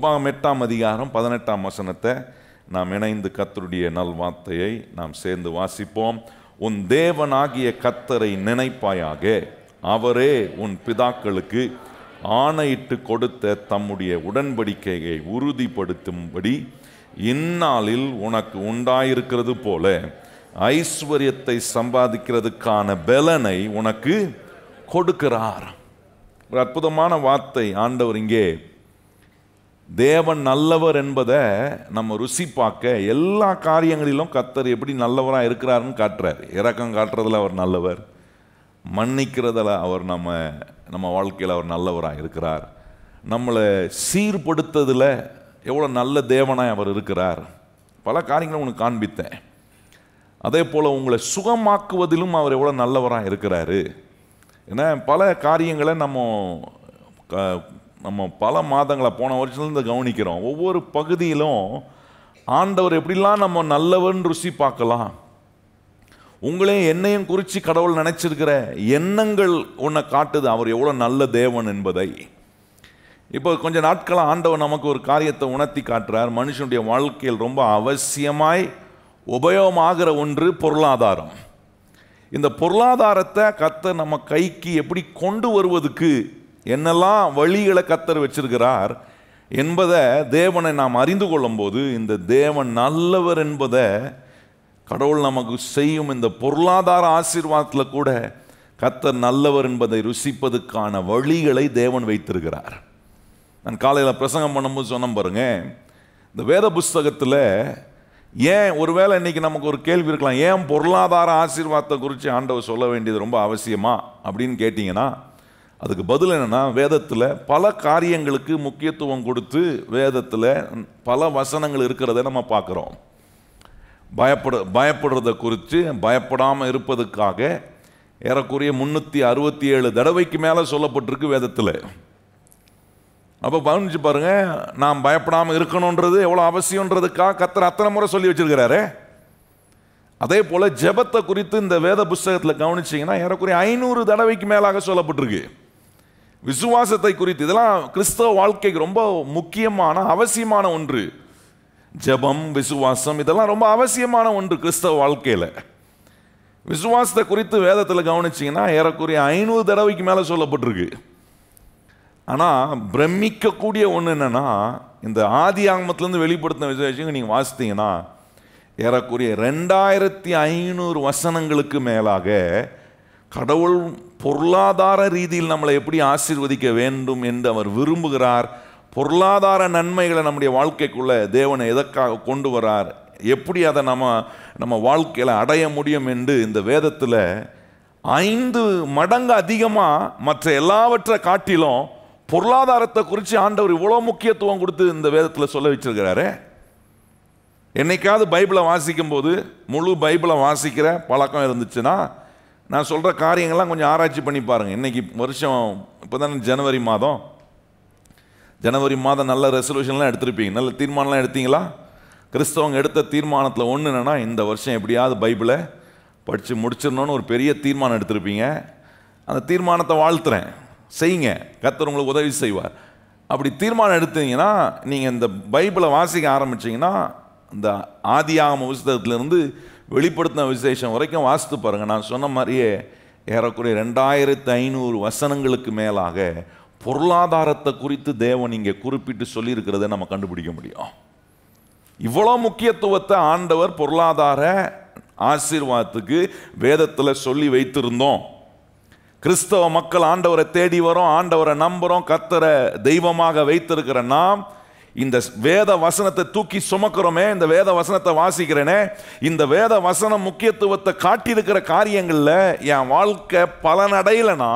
உபாகம் 8ஆம் அதிகாரம் 18ஆம் வசனத்தை நாம் இணைந்து கர்த்தருடைய நல்வார்த்தையை நாம் சேர்ந்து வாசிப்போம். உன் தேவனாகிய கர்த்தரை நினைப்பாயாக, அவரே உன் பிதாக்களுக்கு ஆணையிட்டு கொடுத்த தம்முடைய உடன்படிக்கையை உறுதிப்படுத்தும்படி இந்நாளில் உனக்கு உண்டாயிருக்கிறது போல ஐஸ்வர்யத்தை சம்பாதிக்கிறதுக்கான பலனை உனக்கு கொடுக்கிறார். ஒரு அற்புதமான வார்த்தை. ஆண்டவர் இங்கே தேவன் நல்லவர் என்பதை நம்ம ருசி பார்க்க எல்லா காரியங்களிலும் கர்த்தர் எப்படி நல்லவராக இருக்கிறாருன்னு காட்டுறார். இரக்கம் காட்டுறதுல அவர் நல்லவர், மன்னிக்கிறதில் அவர் நம்ம வாழ்க்கையில் அவர் நல்லவராக இருக்கிறார், நம்மளை சீர்படுத்துறதில் எவ்வளோ நல்ல தேவனாய் அவர் இருக்கிறார். பல காரியங்களை உனக்கு காண்பித்தேன். அதே போல் உங்களை சுகமாக்குவதிலும் அவர் எவ்வளோ நல்லவராக இருக்கிறாரு. ஏன்னா பல காரியங்களை நம்ம பல மாதங்களை போன வருஷத்துலேருந்து கவனிக்கிறோம். ஒவ்வொரு பகுதியிலும் ஆண்டவர் எப்படிலாம் நம்ம நல்லவன் ருசி பார்க்கலாம். உங்களையும் என்னையும் குறித்து கடவுள் நினச்சிருக்கிற எண்ணங்கள் ஒன்றை காட்டுது அவர் எவ்வளோ நல்ல தேவன் என்பதை. இப்போ கொஞ்ச நாட்களாக ஆண்டவர் நமக்கு ஒரு காரியத்தை உணர்த்தி காட்டுறார். மனுஷனுடைய வாழ்க்கையில் ரொம்ப அவசியமாய் உபயோகமாகிற ஒன்று பொருளாதாரம். இந்த பொருளாதாரத்தை கர்த்தர் நம்ம கைக்கு எப்படி கொண்டு வருவதுக்கு என்னெல்லாம் வழிகளை கர்த்தர் வச்சிருக்கிறார் என்பதை தேவனை நாம் அறிந்து கொள்ளும்போது, இந்த தேவன் நல்லவர் என்பதை கடவுள் நமக்கு செய்யும் இந்த பொருளாதார ஆசீர்வாதத்தில் கூட கர்த்தர் நல்லவர் என்பதை ருசிப்பதுக்கான வழிகளை தேவன் வைத்திருக்கிறார். நான் காலையில் பிரசங்கம் பண்ணும்போது சொன்ன பாருங்க, இந்த வேத புஸ்தகத்தில் ஏன் ஒருவேளை இன்னைக்கு நமக்கு ஒரு கேள்வி இருக்கலாம், ஏன் பொருளாதார ஆசீர்வாதத்தை குறித்து ஆண்டவர் சொல்ல வேண்டியது ரொம்ப அவசியமா அப்படின்னு கேட்டிங்கன்னா, அதுக்கு பதில் என்னென்னா, வேதத்தில் பல காரியங்களுக்கு முக்கியத்துவம் கொடுத்து வேதத்தில் பல வசனங்கள் இருக்கிறத நம்ம பார்க்குறோம். பயப்படுறதை குறித்து, பயப்படாமல் இருப்பதுக்காக ஏறக்குறைய 367 தடவைக்கு மேலே சொல்லப்பட்டிருக்கு வேதத்தில். அப்போ கவனிச்சு பாருங்க, நாம் பயப்படாமல் இருக்கணுன்றது எவ்வளோ அவசியன்றதுக்காக கர்த்தர் அத்தனை முறை சொல்லி வச்சிருக்கிறாரு. அதே போல் ஜெபத்தை குறித்து இந்த வேத புஸ்தகத்தில் கவனிச்சிங்கன்னா ஏறக்குறைய 500 தடவைக்கு மேலாக சொல்லப்பட்டிருக்கு. விசுவாசத்தை குறித்து, இதெல்லாம் கிறிஸ்தவ வாழ்க்கைக்கு ரொம்ப முக்கியமான அவசியமான ஒன்று. ஜெபம், விசுவாசம் இதெல்லாம் ரொம்ப அவசியமான ஒன்று கிறிஸ்தவ வாழ்க்கையில். விசுவாசத்தை குறித்து வேதத்தில் கவனிச்சிங்கன்னா ஏறக்குறைய 500 தடவைக்கு மேலே சொல்லப்பட்டிருக்கு. ஆனால் பிரமிக்கக்கூடிய ஒன்று என்னென்னா, இந்த ஆதி ஆகமத்திலேருந்து வெளிப்படுத்தின விசேஷங்க நீங்கள் வாசித்தீங்கன்னா ஏறக்குறைய 2500 வசனங்களுக்கு மேலாக கடவுள் பொருளாதார ரீதியில் நம்மளை எப்படி ஆசீர்வதிக்க வேண்டும் என்று அவர் விரும்புகிறார், பொருளாதார நன்மைகளை நம்முடைய வாழ்க்கைக்குள்ளே தேவனை எதற்காக கொண்டு வரார், எப்படி அதை நம்ம வாழ்க்கையில் அடைய முடியும் என்று இந்த வேதத்தில் 5 மடங்கு அதிகமாக மற்ற எல்லாவற்றை காட்டிலும் பொருளாதாரத்தை குறித்து ஆண்டவர் இவ்வளோ முக்கியத்துவம் கொடுத்து இந்த வேதத்தில் சொல்ல வச்சிருக்கிறாரு. என்னைக்காவது பைபிளை வாசிக்கும் போது முழு பைபிளை வாசிக்கிற பழக்கம் இருந்துச்சுன்னா நான் சொல்கிற காரியங்கள்லாம் கொஞ்சம் ஆராய்ச்சி பண்ணி பாருங்கள். இன்றைக்கி வருஷம் இப்போ தானே ஜனவரி மாதம் நல்ல ரெசல்யூஷன்லாம் எடுத்திருப்பீங்க, நல்ல தீர்மானம்லாம் எடுத்தீங்களா? கிறிஸ்தவங்க எடுத்த தீர்மானத்தில் ஒன்று என்னென்னா, இந்த வருஷம் எப்படியாவது பைபிளை படித்து முடிச்சிடணும்னு ஒரு பெரிய தீர்மானம் எடுத்திருப்பீங்க. அந்த தீர்மானத்தை வாழ்த்துறேன், செய்யுங்க, கர்த்தர் உங்களுக்கு உதவி செய்வார். அப்படி தீர்மானம் எடுத்தீங்கன்னா நீங்கள் இந்த பைபிளை வாசிக்க ஆரம்பிச்சிங்கன்னா இந்த ஆதியாகம புஸ்தகத்திலிருந்து வெளிப்படுத்தின விசேஷம் வரைக்கும் வாசித்து பாருங்கள். நான் சொன்ன மாதிரியே ஏறக்குறைய 2500 வசனங்களுக்கு மேலாக பொருளாதாரத்தை குறித்து தேவன் இங்கே குறிப்பிட்டு சொல்லியிருக்கிறத நம்ம கண்டுபிடிக்க முடியும். இவ்வளோ முக்கியத்துவத்தை ஆண்டவர் பொருளாதார ஆசீர்வாதத்துக்கு வேதத்தில் சொல்லி வைத்திருந்தோம். கிறிஸ்தவ மக்கள் ஆண்டவரை தேடி வரோம், ஆண்டவரை நம்புகிறோம், கர்த்தரை தெய்வமாக வைத்திருக்கிற நாம் இந்த வேத வசனத்தை தூக்கி சுமக்கிறோமே, இந்த வேத வசனத்தை வாசிக்கிறேனே, இந்த வேத வசனம் முக்கியத்துவத்தை காட்டியிருக்கிற காரியங்களில் என் வாழ்க்கை பலனடையலைனா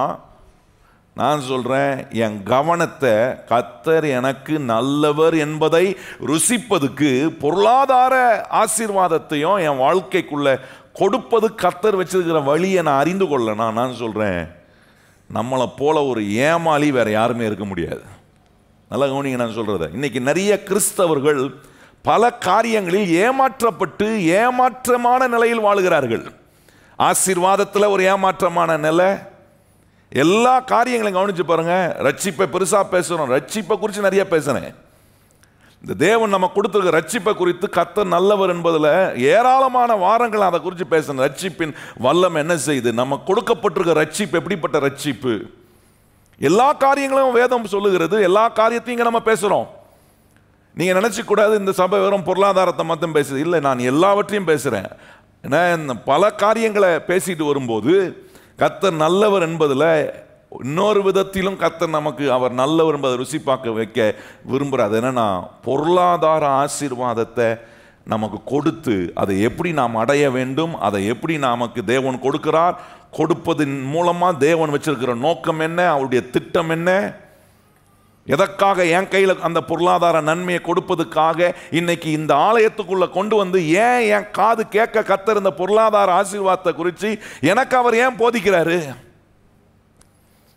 நான் சொல்கிறேன், என் கவனத்தை கர்த்தர் எனக்கு நல்லவர் என்பதை ருசிப்பதுக்கு பொருளாதார ஆசீர்வாதத்தையும் என் வாழ்க்கைக்குள்ளே கொடுப்பது கர்த்தர் வச்சிருக்கிற வழியை நான் அறிந்து கொள்ளனா நான் சொல்கிறேன், நம்மளை போல ஒரு ஏமாளி வேறு யாருமே இருக்க முடியாது. நல்லா கவனிங்க நான் சொல்கிறத. இன்றைக்கி நிறைய கிறிஸ்தவர்கள் பல காரியங்களில் ஏமாற்றப்பட்டு ஏமாற்றமான நிலையில் வாழுகிறார்கள். ஆசீர்வாதத்தில் ஒரு ஏமாற்றமான நிலை, எல்லா காரியங்களையும் கவனித்து பாருங்கள். ரட்சிப்பை பெருசாக பேசுகிறோம், ரட்சிப்பை குறித்து நிறைய பேசுகிறேன். இந்த தேவன் நம்ம கொடுத்திருக்க ரட்சிப்பை குறித்து கர்த்தர் நல்லவர் என்பதில் ஏராளமான வாரங்கள் அதை குறித்து பேசணும். ரட்சிப்பின் வல்லம் என்ன செய்யுது, நம்ம கொடுக்கப்பட்டிருக்க ரட்சிப்பு எப்படிப்பட்ட ரட்சிப்பு, எல்லா காரியங்களும் வேதம் சொல்லுகிறது. எல்லா காரியத்தையும் இங்கே நம்ம பேசுகிறோம். நீங்கள் நினச்சிக்கூடாது இந்த சபை வெறும் பொருளாதாரத்தை மட்டும் பேசுது. இல்லை, நான் எல்லாவற்றையும் பேசுகிறேன். ஏன்னா பல காரியங்களை பேசிட்டு வரும்போது கர்த்தர் நல்லவர் என்பதில் இன்னொரு விதத்திலும் கர்த்தர் நமக்கு அவர் நல்லவர் என்பதை ருசி பார்க்க வைக்க விரும்புகிறார். என்னன்னா, பொருளாதார ஆசீர்வாதத்தை நமக்கு கொடுத்து அதை எப்படி நாம் அடைய வேண்டும், அதை எப்படி நமக்கு தேவன் கொடுக்கிறார், கொடுப்பதன் மூலமாக தேவன் வச்சிருக்கிற நோக்கம் என்ன, அவருடைய திட்டம் என்ன, எதற்காக என் கையில் அந்த பொருளாதார நன்மையை கொடுப்பதுக்காக இன்னைக்கு இந்த ஆலயத்துக்குள்ள கொண்டு வந்து ஏன் என் காது கேட்க கர்த்தர் இந்த பொருளாதார ஆசீர்வாதத்தை குறித்து எனக்கு அவர் ஏன் போதிக்கிறாரு?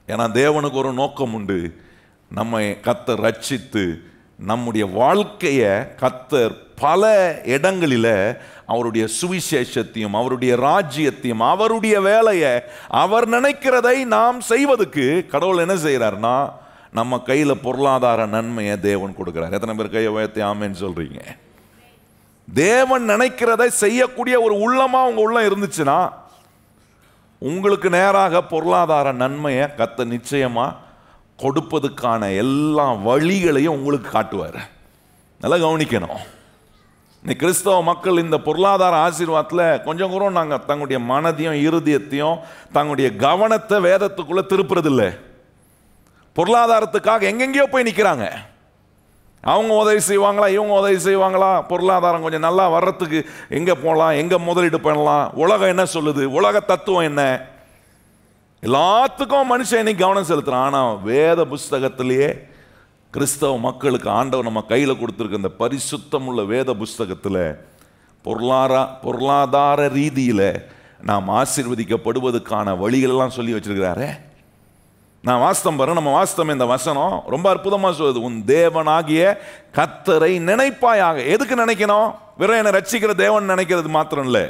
ஏன்னா தேவனுக்கு ஒரு நோக்கம் உண்டு. நம்மை கர்த்தர் ரட்சித்து நம்முடைய வாழ்க்கையை கர்த்தர் பல இடங்களில் அவருடைய சுவிசேஷத்தையும் அவருடைய ராஜ்யத்தையும் அவருடைய வேலையை அவர் நினைக்கிறதை நாம் செய்வதற்கு கடவுள் என்ன செய்கிறார்னா, நம்ம கையில் பொருளாதார நன்மையை தேவன் கொடுக்கிறார். எத்தனை பேர் கையை உயர்த்தி ஆமென்னு சொல்றீங்க? தேவன் நினைக்கிறதை செய்யக்கூடிய ஒரு உள்ளமா உங்க உள்ளம் இருந்துச்சுன்னா உங்களுக்கு நேராக பொருளாதார நன்மையை கர்த்தர் நிச்சயமா கொடுப்பதுக்கான எல்லா வழிகளையும் உங்களுக்கு காட்டுவார். நல்லா கவனிக்கணும். இன்னைக்கு கிறிஸ்தவ மக்கள் இந்த பொருளாதார ஆசீர்வாதத்தில் கொஞ்சம் கூட நாங்கள் தங்களுடைய மனதையும் இருதயத்தையும் தங்களுடைய கவனத்தை வேதத்துக்குள்ளே திருப்புறதில்லை. பொருளாதாரத்துக்காக எங்கெங்கேயோ போய் நிற்கிறாங்க. அவங்க உதவி செய்வாங்களா, இவங்க உதவி செய்வாங்களா, பொருளாதாரம் கொஞ்சம் நல்லா வர்றதுக்கு எங்கே போகலாம், எங்கே முதலீடு பண்ணலாம், உலகம் என்ன சொல்லுது, உலக தத்துவம் என்ன, எல்லாத்துக்கும் மனுஷன் இன்னைக்கு கவனம் செலுத்துகிறான். ஆனால் வேத புஸ்தகத்திலேயே கிறிஸ்தவ மக்களுக்கு ஆண்டவர் நம்ம கையில் கொடுத்துருக்க இந்த பரிசுத்தம் உள்ள வேத புஸ்தகத்தில் பொருளாதார ரீதியில் நாம் ஆசீர்வதிக்கப்படுவதற்கான வழிகளெல்லாம் சொல்லி வச்சிருக்கிறாரே. நான் வாஸ்தம் பாரு, நம்ம வாஸ்தம் இந்த வசனம் ரொம்ப அற்புதமாக சொல்லுது. உன் தேவனாகிய கர்த்தரை நினைப்பாயாக. எதுக்கு நினைக்கணும்? வெறும் என்னை ரட்சிக்கிற தேவன் நினைக்கிறது மாத்திரம் இல்லை,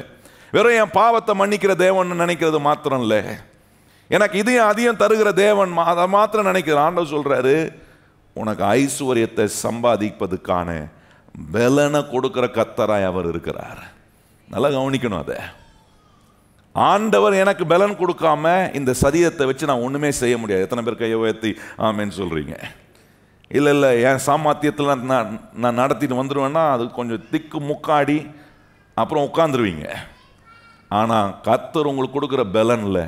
வெறும் என் பாவத்தை மன்னிக்கிற தேவன் நினைக்கிறது மாத்திரம் இல்லை, எனக்கு இதையும் அதையும் தருகிற தேவன் அதை மாத்திரம் நினைக்கிற ஆண்டவர் சொல்றாரு, உனக்கு ஐஸ்வர்யத்தை சம்பாதிப்பதுக்கான பலனை கொடுக்கிற கர்த்தராய் அவர் இருக்கிறார். நல்லா கவனிக்கணும். அதை ஆண்டவர் எனக்கு பலன் கொடுக்காம இந்த சரீரத்தை வச்சு நான் ஒன்றுமே செய்ய முடியாது. எத்தனை பேர் கையை உயர்த்தி ஆமென்னு சொல்கிறீங்க? இல்லை இல்லை, என் சாமர்த்தியத்தில் நான் நடத்திட்டு வந்துடுவேன்னா அது கொஞ்சம் திக்கு முக்காடி அப்புறம் உட்காந்துருவீங்க. ஆனால் கர்த்தர் உங்களுக்கு கொடுக்குற பலனில்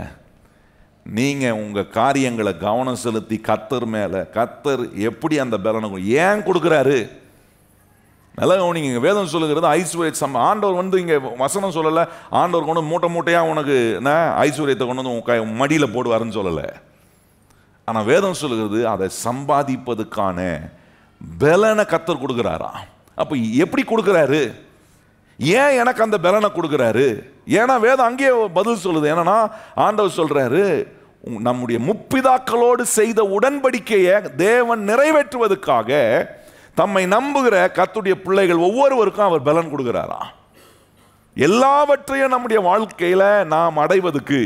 நீங்கள் உங்கள் காரியங்களை கவனம் செலுத்தி கர்த்தர் மேலே, கர்த்தர் எப்படி அந்த பலனை ஏன் கொடுக்குறாரு நல்லா கவனிங்க. வேதம் சொல்லுகிறது ஐஸ்வர்ய ஆண்டவர் இங்கே வசனம் சொல்லலை, ஆண்டவர் கொண்டு மூட்டை மூட்டையாக உனக்கு என்ன ஐஸ்வர்யத்தை கொண்டு வந்து மடியில் போடுவாருன்னு சொல்லலை. ஆனால் வேதம் சொல்லுகிறது அதை சம்பாதிப்பதுக்கான பலனை கர்த்தர் கொடுக்குறாரா. அப்போ எப்படி கொடுக்குறாரு, ஏன் எனக்கு அந்த பலனை கொடுக்குறாரு? ஏன்னா வேதம் அங்கேயே பதில் சொல்லுது. ஏன்னா ஆண்டவர் சொல்றாரு, நம்முடைய முற்பிதாக்களோடு செய்த உடன்படிக்கையை தேவன் நிறைவேற்றுவதற்காக தம்மை நம்புகிற கர்த்தருடைய பிள்ளைகள் ஒவ்வொருவருக்கும் அவர் பலன் கொடுக்கிறாரா. எல்லாவற்றையும் நம்முடைய வாழ்க்கையில நாம் அடைவதற்கு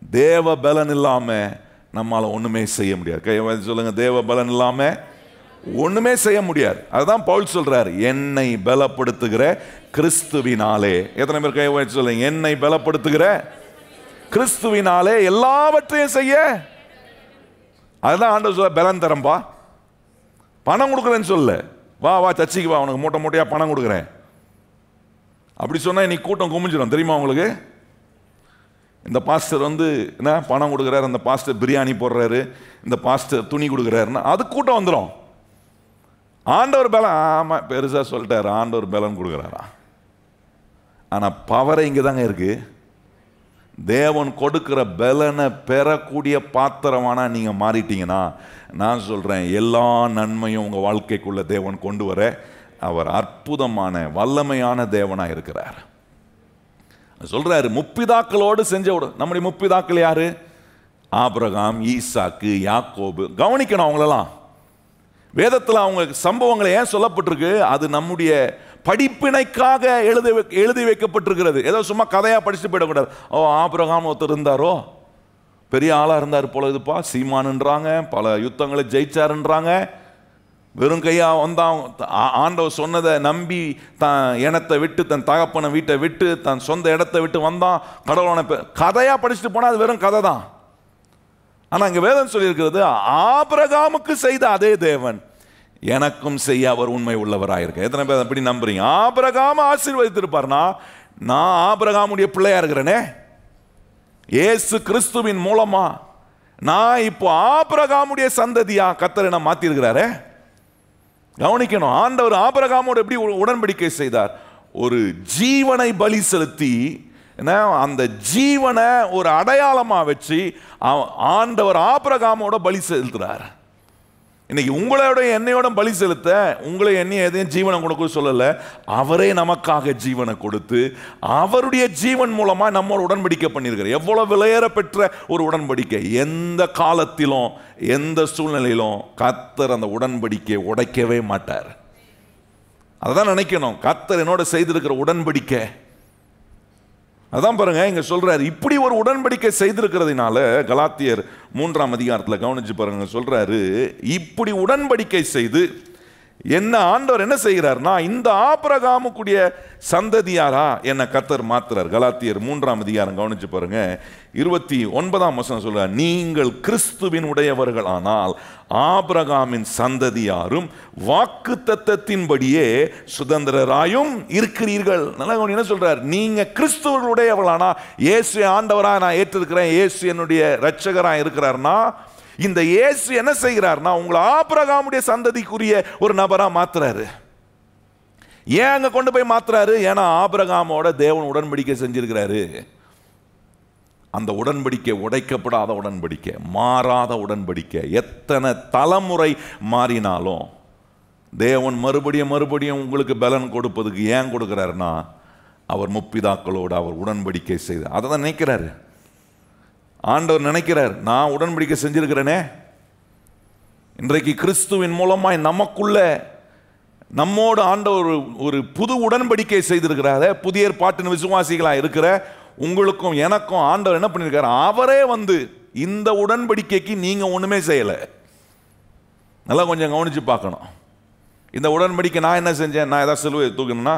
தேவ பலன் இல்லாம நம்மால ஒண்ணுமே செய்ய முடியாது. கையை சொல்லுங்க, தேவ பலன் இல்லாம ஒண்ணுமே செய்ய முடியாது. அதுதான் பவுல் சொல்றாரு, என்னை பலப்படுத்துகிற கிறிஸ்துவினாலே. எத்தனை பேர் கையை சொல்லுங்க, என்னை பலப்படுத்துகிற கிறிஸ்துவினாலே எல்லாவற்றையும் செய்ய. அதுதான் ஆண்டவர் சொல்ல, பலன் தரம்பா, பணம் கொடுக்குறேன்னு சொல்ல, வா வா சர்ச்சைக்கு வா, உனக்கு மூட்டை மூட்டையா பணம் கொடுக்குறேன் அப்படி சொன்னா இன்னைக்கு கூட்டம் குமிஞ்சிடும். தெரியுமா உங்களுக்கு? இந்த பாஸ்டர் என்ன பணம் கொடுக்குறாரு, அந்த பாஸ்டர் பிரியாணி போடுறாரு, இந்த பாஸ்டர் துணி கொடுக்குறாருன்னா அது கூட்டம் வந்துடும். ஆண்டவர் பலன், ஆமா பெருசா சொல்லிட்டாரு, ஆண்டவர் பலன் கொடுக்குறாரா. ஆனா பவரை இங்கே தாங்க இருக்கு. தேவன் கொடுக்கிற பலனை பெறக்கூடிய பாத்திரமானா நீங்க மாறிட்டீங்கன்னா, நான் சொல்றேன், எல்லா நன்மையும் உங்க வாழ்க்கைக்குள்ள தேவன் கொண்டு வர அவர் அற்புதமான வல்லமையான தேவனா இருக்கிறார். சொல்றாரு, முற்பிதாக்களோடு செஞ்ச. நம்முடைய முற்பிதாக்கள் யாரு? ஆபிரகாம், ஈசாக்கு, யாக்கோபு. கவனிக்கணும் அவங்களெல்லாம். வேதத்தில் அவங்க சம்பவங்களை ஏன் சொல்லப்பட்டிருக்கு? அது நம்முடைய படிப்பினைக்காக எழுதி வைக்கப்பட்டிருக்கிறது. ஏதோ சும்மா கதையா படிச்சுட்டு போயிடக்கூடாது. ஓ ஆபிரகாம் ஒருத்தர் இருந்தாரோ, பெரிய ஆளா இருந்தார் போல இதுப்பா, சீமானுன்றாங்க, பல யுத்தங்களை ஜெயிச்சாருன்றாங்க. வெறும் கையா வந்தான். ஆண்டவர் சொன்னதை நம்பி தான் இனத்தை விட்டு, தன் தகப்பனை வீட்டை விட்டு, தன் சொந்த இடத்தை விட்டு வந்தான். கடவுளான கதையா படிச்சுட்டு போனா அது வெறும் கதை தான். ஆனா இங்க வேதம் சொல்லியிருக்கிறது, ஆபிரகாமுக்கு செய்த அதே தேவன் எனக்கும் செய்ய அவர் உண்மை உள்ளவராயிருக்க. எத்தனை பேர் அப்படி நம்புறீங்க? ஆபிரகாம ஆசீர்வதித்திருப்பார்னா, நான் ஆபிரகாமுடைய பிள்ளையா இருக்கிறேனே, இயேசு கிறிஸ்துவின் மூலமா நான் இப்போ ஆபிரகாமுடைய சந்ததியா கர்த்தர் என்ன மாத்திருக்கிறாரே. கவனிக்கணும், ஆண்டவர் ஆபிரகாமோடு எப்படி உடன்படிக்கை செய்தார்? ஒரு ஜீவனை பலி செலுத்தி, அந்த ஜீவனை ஒரு அடையாளமா வச்சு ஆண்டவர் ஆபிரகாமோட பலி செலுத்துறார். இன்னைக்கு உங்களோட என்னையோட பலி செலுத்த, உங்களை என்னைய எதையும் ஜீவனை கொடுக்க சொல்லல, அவரே நமக்காக ஜீவனை கொடுத்து அவருடைய ஜீவன் மூலமா நம்மோட உடன்படிக்கை பண்ணியிருக்கிறார். எவ்வளவு விலையேற பெற்ற ஒரு உடன்படிக்கை! எந்த காலத்திலும் எந்த சூழ்நிலையிலும் கர்த்தர் அந்த உடன்படிக்கையை உடைக்கவே மாட்டார். அதான் நினைக்கணும், கர்த்தர் என்னோட செய்திருக்கிற உடன்படிக்கை. அதான் பாருங்க இங்க சொல்றாரு, இப்படி ஒரு உடன்படிக்கை செய்திருக்கிறதுனால, கலாத்தியர் 3ஆம் அதிகாரத்தில் கவனிச்சு பாருங்க, சொல்றாரு இப்படி உடன்படிக்கை செய்து என்ன ஆண்டவர் என்ன செய்கிறார்னா, இந்த ஆபிரகாமுக்குரிய சந்ததியாரா என்ன கர்த்தர் மாத்துறார். கலாத்தியர் 3ஆம் அதிகாரம் கவனிச்சு பாருங்க, 29ஆம் வசனம் சொல்றார், நீங்கள் கிறிஸ்துவின் உடையவர்களானால் ஆபிரகாமின் சந்ததியாரும் வாக்குத்தத்தத்தின்படியே சுதந்திரராயும் இருக்கிறீர்கள். நல்லா என்ன சொல்றார்? நீங்க கிறிஸ்துவர்களுடையவர்களானா, இயேசு ஆண்டவரா நான் ஏற்றிருக்கிறேன், இயேசு என்னுடைய இரட்சகரா இருக்கிறார்னா, இந்த இயேசு என்ன செய்கிறார்னா உங்களை ஆபிரகாமுடைய சந்ததிக்குரிய ஒரு நபரா மாத்துறாரு. ஏன் அங்க கொண்டு போய் மாத்துறாரு? ஏன்னா ஆபிரகாமோட தேவன் உடன்படிக்கை செஞ்சிருக்கிறாரு. அந்த உடன்படிக்கை உடைக்கப்படாத உடன்படிக்கை, மாறாத உடன்படிக்கை. எத்தனை தலைமுறை மாறினாலும் தேவன் மறுபடியும் மறுபடியும் உங்களுக்கு பலன் கொடுப்பதுக்கு ஏன் கொடுக்கிறாருன்னா, அவர் முப்பிதாக்களோடு அவர் உடன்படிக்கை செய்தார். அதை தான் நினைக்கிறாரு ஆண்டவர். நினைக்கிறார், நான் உடன்படிக்கை செஞ்சிருக்கிறேனே, இன்றைக்கு கிறிஸ்துவின் மூலமாய் நமக்குள்ள நம்மோடு ஆண்டவர் ஒரு புது உடன்படிக்கை செய்திருக்கிறார். புதிய ஏற்பாட்டின் விசுவாசிகளா இருக்கிற உங்களுக்கும் எனக்கும் ஆண்டவர் என்ன பண்ணியிருக்காரு? அவரே வந்து இந்த உடன்படிக்கைக்கு நீங்க ஒண்ணுமே செய்யல. நல்லா கொஞ்சம் கவனிச்சு பார்க்கணும். இந்த உடன்படிக்கை நான் என்ன செஞ்சேன்? நான் ஏதாவது சிலுவை தூக்கணும்னா,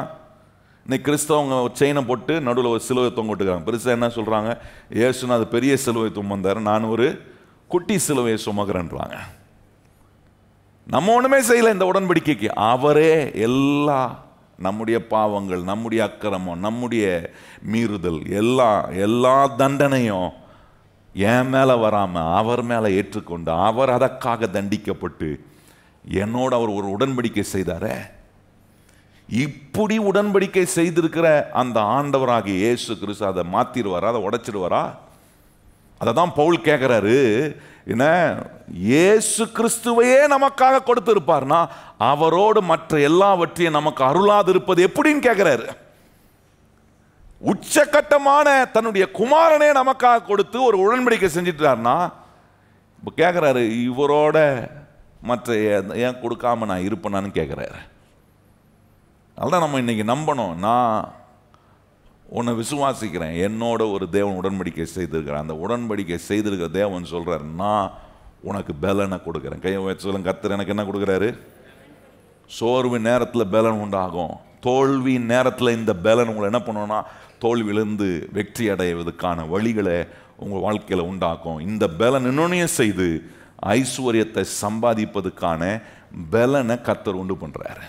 இன்னைக்கு கிறிஸ்தவங்க செயினை போட்டு நடுவில் ஒரு சிலுவை தொங்கிட்டுருக்காங்க. பெருசாக என்ன சொல்கிறாங்க? ஏசுனா அது பெரிய சிலுவை சுமந்தார், நான் ஒரு குட்டி சிலுவையை சுமக்கிறேன்றாங்க. நம்ம ஒன்றுமே செய்யலை இந்த உடன்படிக்கைக்கு. அவரே எல்லா நம்முடைய பாவங்கள், நம்முடைய அக்கிரமம், நம்முடைய மீறுதல், எல்லா தண்டனையும் என் மேலே வராமல் அவர் மேலே ஏற்றுக்கொண்டு அவர் அதற்காக தண்டிக்கப்பட்டு என்னோட அவர் ஒரு உடன்படிக்கை செய்தாரே. இப்படி உடன்படிக்கை செய்திருக்கிற அந்த ஆண்டவராகிய இயேசு கிறிஸ்து அதை மாத்திடுவாரா? அதை உடைச்சிடுவாரா? அதை தான் பவுல் கேட்கிறாரு. என்ன, இயேசு கிறிஸ்துவையே நமக்காக கொடுத்திருப்பார்னா அவரோடு மற்ற எல்லாவற்றையும் நமக்கு அருளாது இருப்பது எப்படின்னு கேட்கிறாரு. உச்சகட்டமான தன்னுடைய குமாரனே நமக்காக கொடுத்து ஒரு உடன்படிக்கை செஞ்சிட்டார்னா, இப்போ கேட்கிறாரு, இவரோட மற்ற ஏன் கொடுக்காம நான் இருப்பேனான்னு கேட்கிறாரு. அதுதான் நம்ம இன்னைக்கு நம்பணும். நான் உன்னை விசுவாசிக்கிறேன், என்னோட ஒரு தேவன் உடன்படிக்கை செய்திருக்கிறேன். அந்த உடன்படிக்கை செய்திருக்கிற தேவன் சொல்றாரு, நான் உனக்கு பலனை கொடுக்குறேன். கையை சொல்லுங்க, கர்த்தர் எனக்கு என்ன கொடுக்குறாரு? சோர்வின் நேரத்தில் பலன் உண்டாகும். தோல்வியின் நேரத்தில் இந்த பலன் உங்களை என்ன பண்ணணும்னா, தோல்வியிலிருந்து வெற்றி அடைவதற்கான வழிகளை உங்கள் வாழ்க்கையில் உண்டாக்கும். இந்த பலன் இன்னொன்னையும் செய்து ஐஸ்வர்யத்தை சம்பாதிப்பதுக்கான பலனை கர்த்தர் உண்டு பண்றாரு.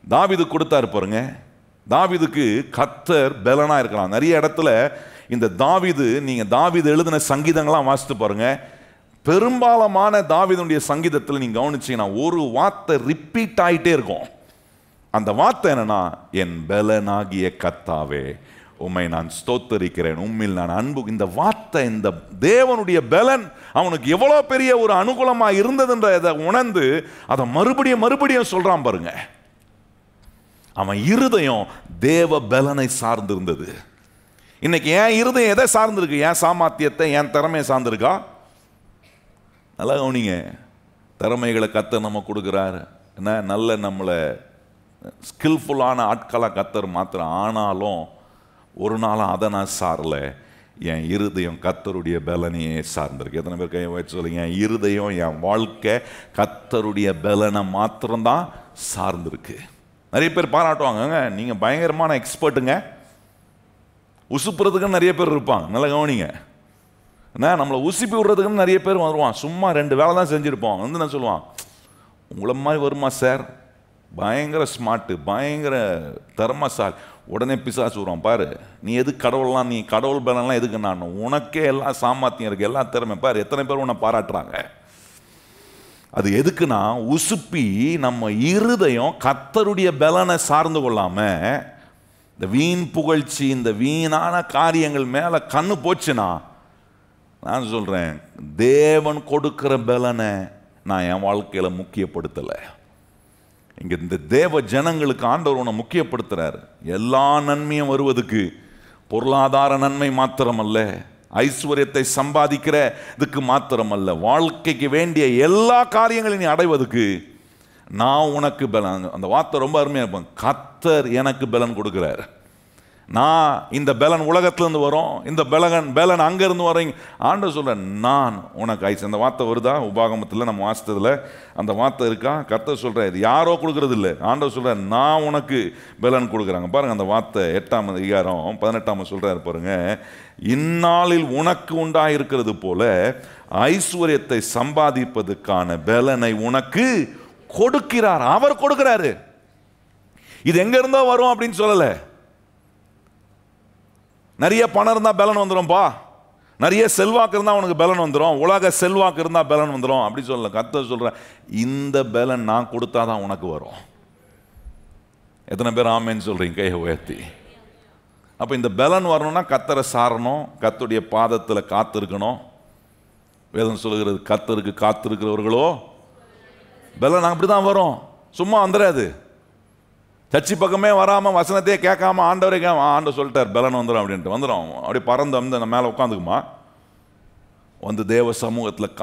தாவீது கொடுத்தாரு பாருங்க. தாவீதுக்கு கர்த்தர் பலனா இருக்கலாம். நிறைய இடத்துல இந்த தாவீது, நீங்க தாவீது எழுதின சங்கீதங்கள்லாம் வாசித்து பாருங்க, பெரும்பாலான தாவீதுடைய சங்கீதத்தில் நீங்க கவனிச்சீங்கன்னா ஒரு வார்த்தை ரிப்பீட் ஆகிட்டே இருக்கும். அந்த வார்த்தை என்னன்னா, என் பலனாகிய கர்த்தாவே உம்மை நான் ஸ்தோத்தரிக்கிறேன், உம்மில் நான் அன்பு. இந்த வார்த்தை, இந்த தேவனுடைய பலன் அவனுக்கு எவ்வளவு பெரிய ஒரு அனுகூலமா இருந்ததுன்றதை உணர்ந்து அதை மறுபடியும் சொல்றான் பாருங்க. அவன் இருதயம் தேவ பலனை சார்ந்திருந்தது. இன்னைக்கு என் இருதயம் எதை சார்ந்திருக்கு? என் சாமர்த்தியத்தை, என் திறமையை சார்ந்திருக்கா? நல்லா கவனிங்க. திறமைகளை கர்த்தர் நம்ம கொடுக்குறாரு, என்ன நல்ல நம்மளை ஸ்கில்ஃபுல்லான ஆட்களாக கர்த்தர் மாத்திரம். ஆனாலும் ஒரு நாளும் அதை நான் சாரல, என் இருதயம் கர்த்தருடைய பலனையே சார்ந்திருக்கு. எத்தனை பேர் கையை வச்சு சொல்லுங்க, என் இருதயம் என் வாழ்க்கை கர்த்தருடைய பலனை மாத்திரம்தான் சார்ந்திருக்கு. நிறைய பேர் பாராட்டுவாங்க, நீங்கள் பயங்கரமான எக்ஸ்பர்ட்டுங்க, உசுப்புறதுக்குன்னு நிறைய பேர் இருப்பாங்க. நல்லா கவனிங்க, என்ன நம்மளை உசுப்பி விடுறதுக்குன்னு நிறைய பேர் வருவான். சும்மா 2 வேலை தான் செஞ்சுருப்போம். வந்து நான் சொல்லுவான், உங்களை மாதிரி வருமா சார், பயங்கர ஸ்மார்ட்டு, பயங்கர திறமைசாலி. உடனே பிசாசு வருவான், பாரு நீ எது கடவுள்லாம், நீ கடவுள் பலன்லாம் எதுக்கு, நான் உனக்கே எல்லாம் சாமர்த்தியம் இருக்குது, எல்லா திறமை பாரு, எத்தனை பேர் உன்னை பாராட்டுறாங்க. அது எதுக்குன்னா, உசுப்பி நம்ம இருதயம் கர்த்தருடைய பலனை சார்ந்து கொள்ளாம இந்த வீண் புகழ்ச்சி, இந்த வீணான காரியங்கள் மேலே கண்ணு போச்சுன்னா, நான் சொல்கிறேன், தேவன் கொடுக்கிற பலனை நான் என் வாழ்க்கையில் முக்கியப்படுத்தலை. இங்கே இந்த தேவ ஜனங்களுக்கு ஆண்டவர் உன்னை முக்கியப்படுத்துகிறார். எல்லா நன்மையும் வருவதுக்கு பொருளாதார நன்மை மாத்திரமல்ல, ஐஸ்வர்யத்தை சம்பாதிக்கிற இதுக்கு மாத்திரமல்ல, வாழ்க்கைக்கு வேண்டிய எல்லா காரியங்களையும் நீ அடைவதுக்கு நான் உனக்கு பலன். அந்த வார்த்தை ரொம்ப அருமையாக இருப்பேன், கர்த்தர் எனக்கு பலன் கொடுக்குறார். நான் இந்த பலன் உலகத்திலேருந்து வரும், இந்த பலன் அங்கேருந்து வரீங்க. ஆண்டவர் சொல்கிறேன், நான் உனக்கு ஐஸ். அந்த வார்த்தை வருதா உபாகமத்தில் நம்ம வாசித்ததில் அந்த வார்த்தை இருக்கா? கர்த்தர் சொல்கிறேன், இது யாரோ கொடுக்கறது இல்லை, ஆண்டவர் சொல்கிறேன், நான் உனக்கு பலன் கொடுக்குறாங்க. பாருங்கள் அந்த வார்த்தை 8ஆம் அதிகாரம் 18ஆம் சொல்கிறார் பாருங்க, இந்நாளில் உனக்கு உண்டாயிருக்கிறது போல ஐஸ்வர்யத்தை சம்பாதிப்பதற்கான பலனை உனக்கு கொடுக்கிறார். அவர் கொடுக்கிறாரு. இது எங்க இருந்தா வரும் அப்படின்னு சொல்லலை. நிறைய பணம் இருந்தால் பலன் வந்துடும்பா, நிறைய செல்வாக்கு இருந்தால் உனக்கு பலன் வந்துடும், உலக செல்வாக்கு இருந்தால் பலன் வந்துடும் அப்படி சொல்லல. கர்த்தர் சொல்கிறேன், இந்த பலன் நான் கொடுத்தா தான் உனக்கு வரும். எத்தனை பேர் ஆமேன்னு சொல்கிறீங்க கையை உயர்த்தி? அப்போ இந்த பலன் வரணும்னா கர்த்தரை சாரணும், கர்த்தருடைய பாதத்தில் காத்திருக்கணும். வேதம் சொல்லுகிறது, கர்த்தருக்கு காத்திருக்கிறவர்களோ பலன் அப்படி தான் வரும், சும்மா வந்துடாது. சர்ச்சி பக்கமே வராமல் வசனத்தையே கேட்காம ஆண்டவரே ஆண்டவர் சொல்லிட்டார் பலன் வந்துடும் அப்படின்ட்டு வந்துடும். அப்படியே பறந்து வந்து நம்ம மேலே உட்காந்துக்குமா? வந்து தேவ சமூகத்தில்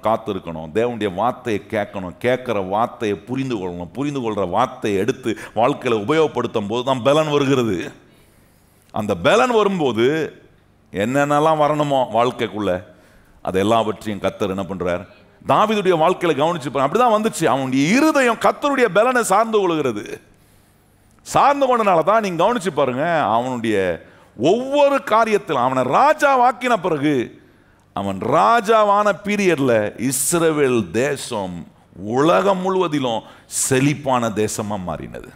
காத்திருக்கணும், தேவனுடைய வார்த்தையை கேட்கணும், கேட்குற வார்த்தையை புரிந்து கொள்ளணும், புரிந்து கொள்கிற வார்த்தையை எடுத்து வாழ்க்கையில் உபயோகப்படுத்தும் போது தான் பலன் வருகிறது. அந்த பலன் வரும்போது என்னென்னலாம் வரணுமோ வாழ்க்கைக்குள்ள அது எல்லாவற்றையும் கர்த்தர் என்ன பண்ணுறார்? தாவீதுடைய வாழ்க்கையில் கவனிச்சு அப்படிதான் வந்துச்சு. அவனுடைய இருதயம் கர்த்தருடைய பலனை சார்ந்து கொள்கிறது. சார்ந்து கொண்டனால தான் நீங்க கவனிச்சு பாருங்க, அவனுடைய ஒவ்வொரு காரியத்திலும் அவனை ராஜாவாக்கின பிறகு, அவன் ராஜாவான பீரியட்ல இஸ்ரவேல் தேசம் உலகம் முழுவதிலும் செழிப்பான தேசமா மாறினது.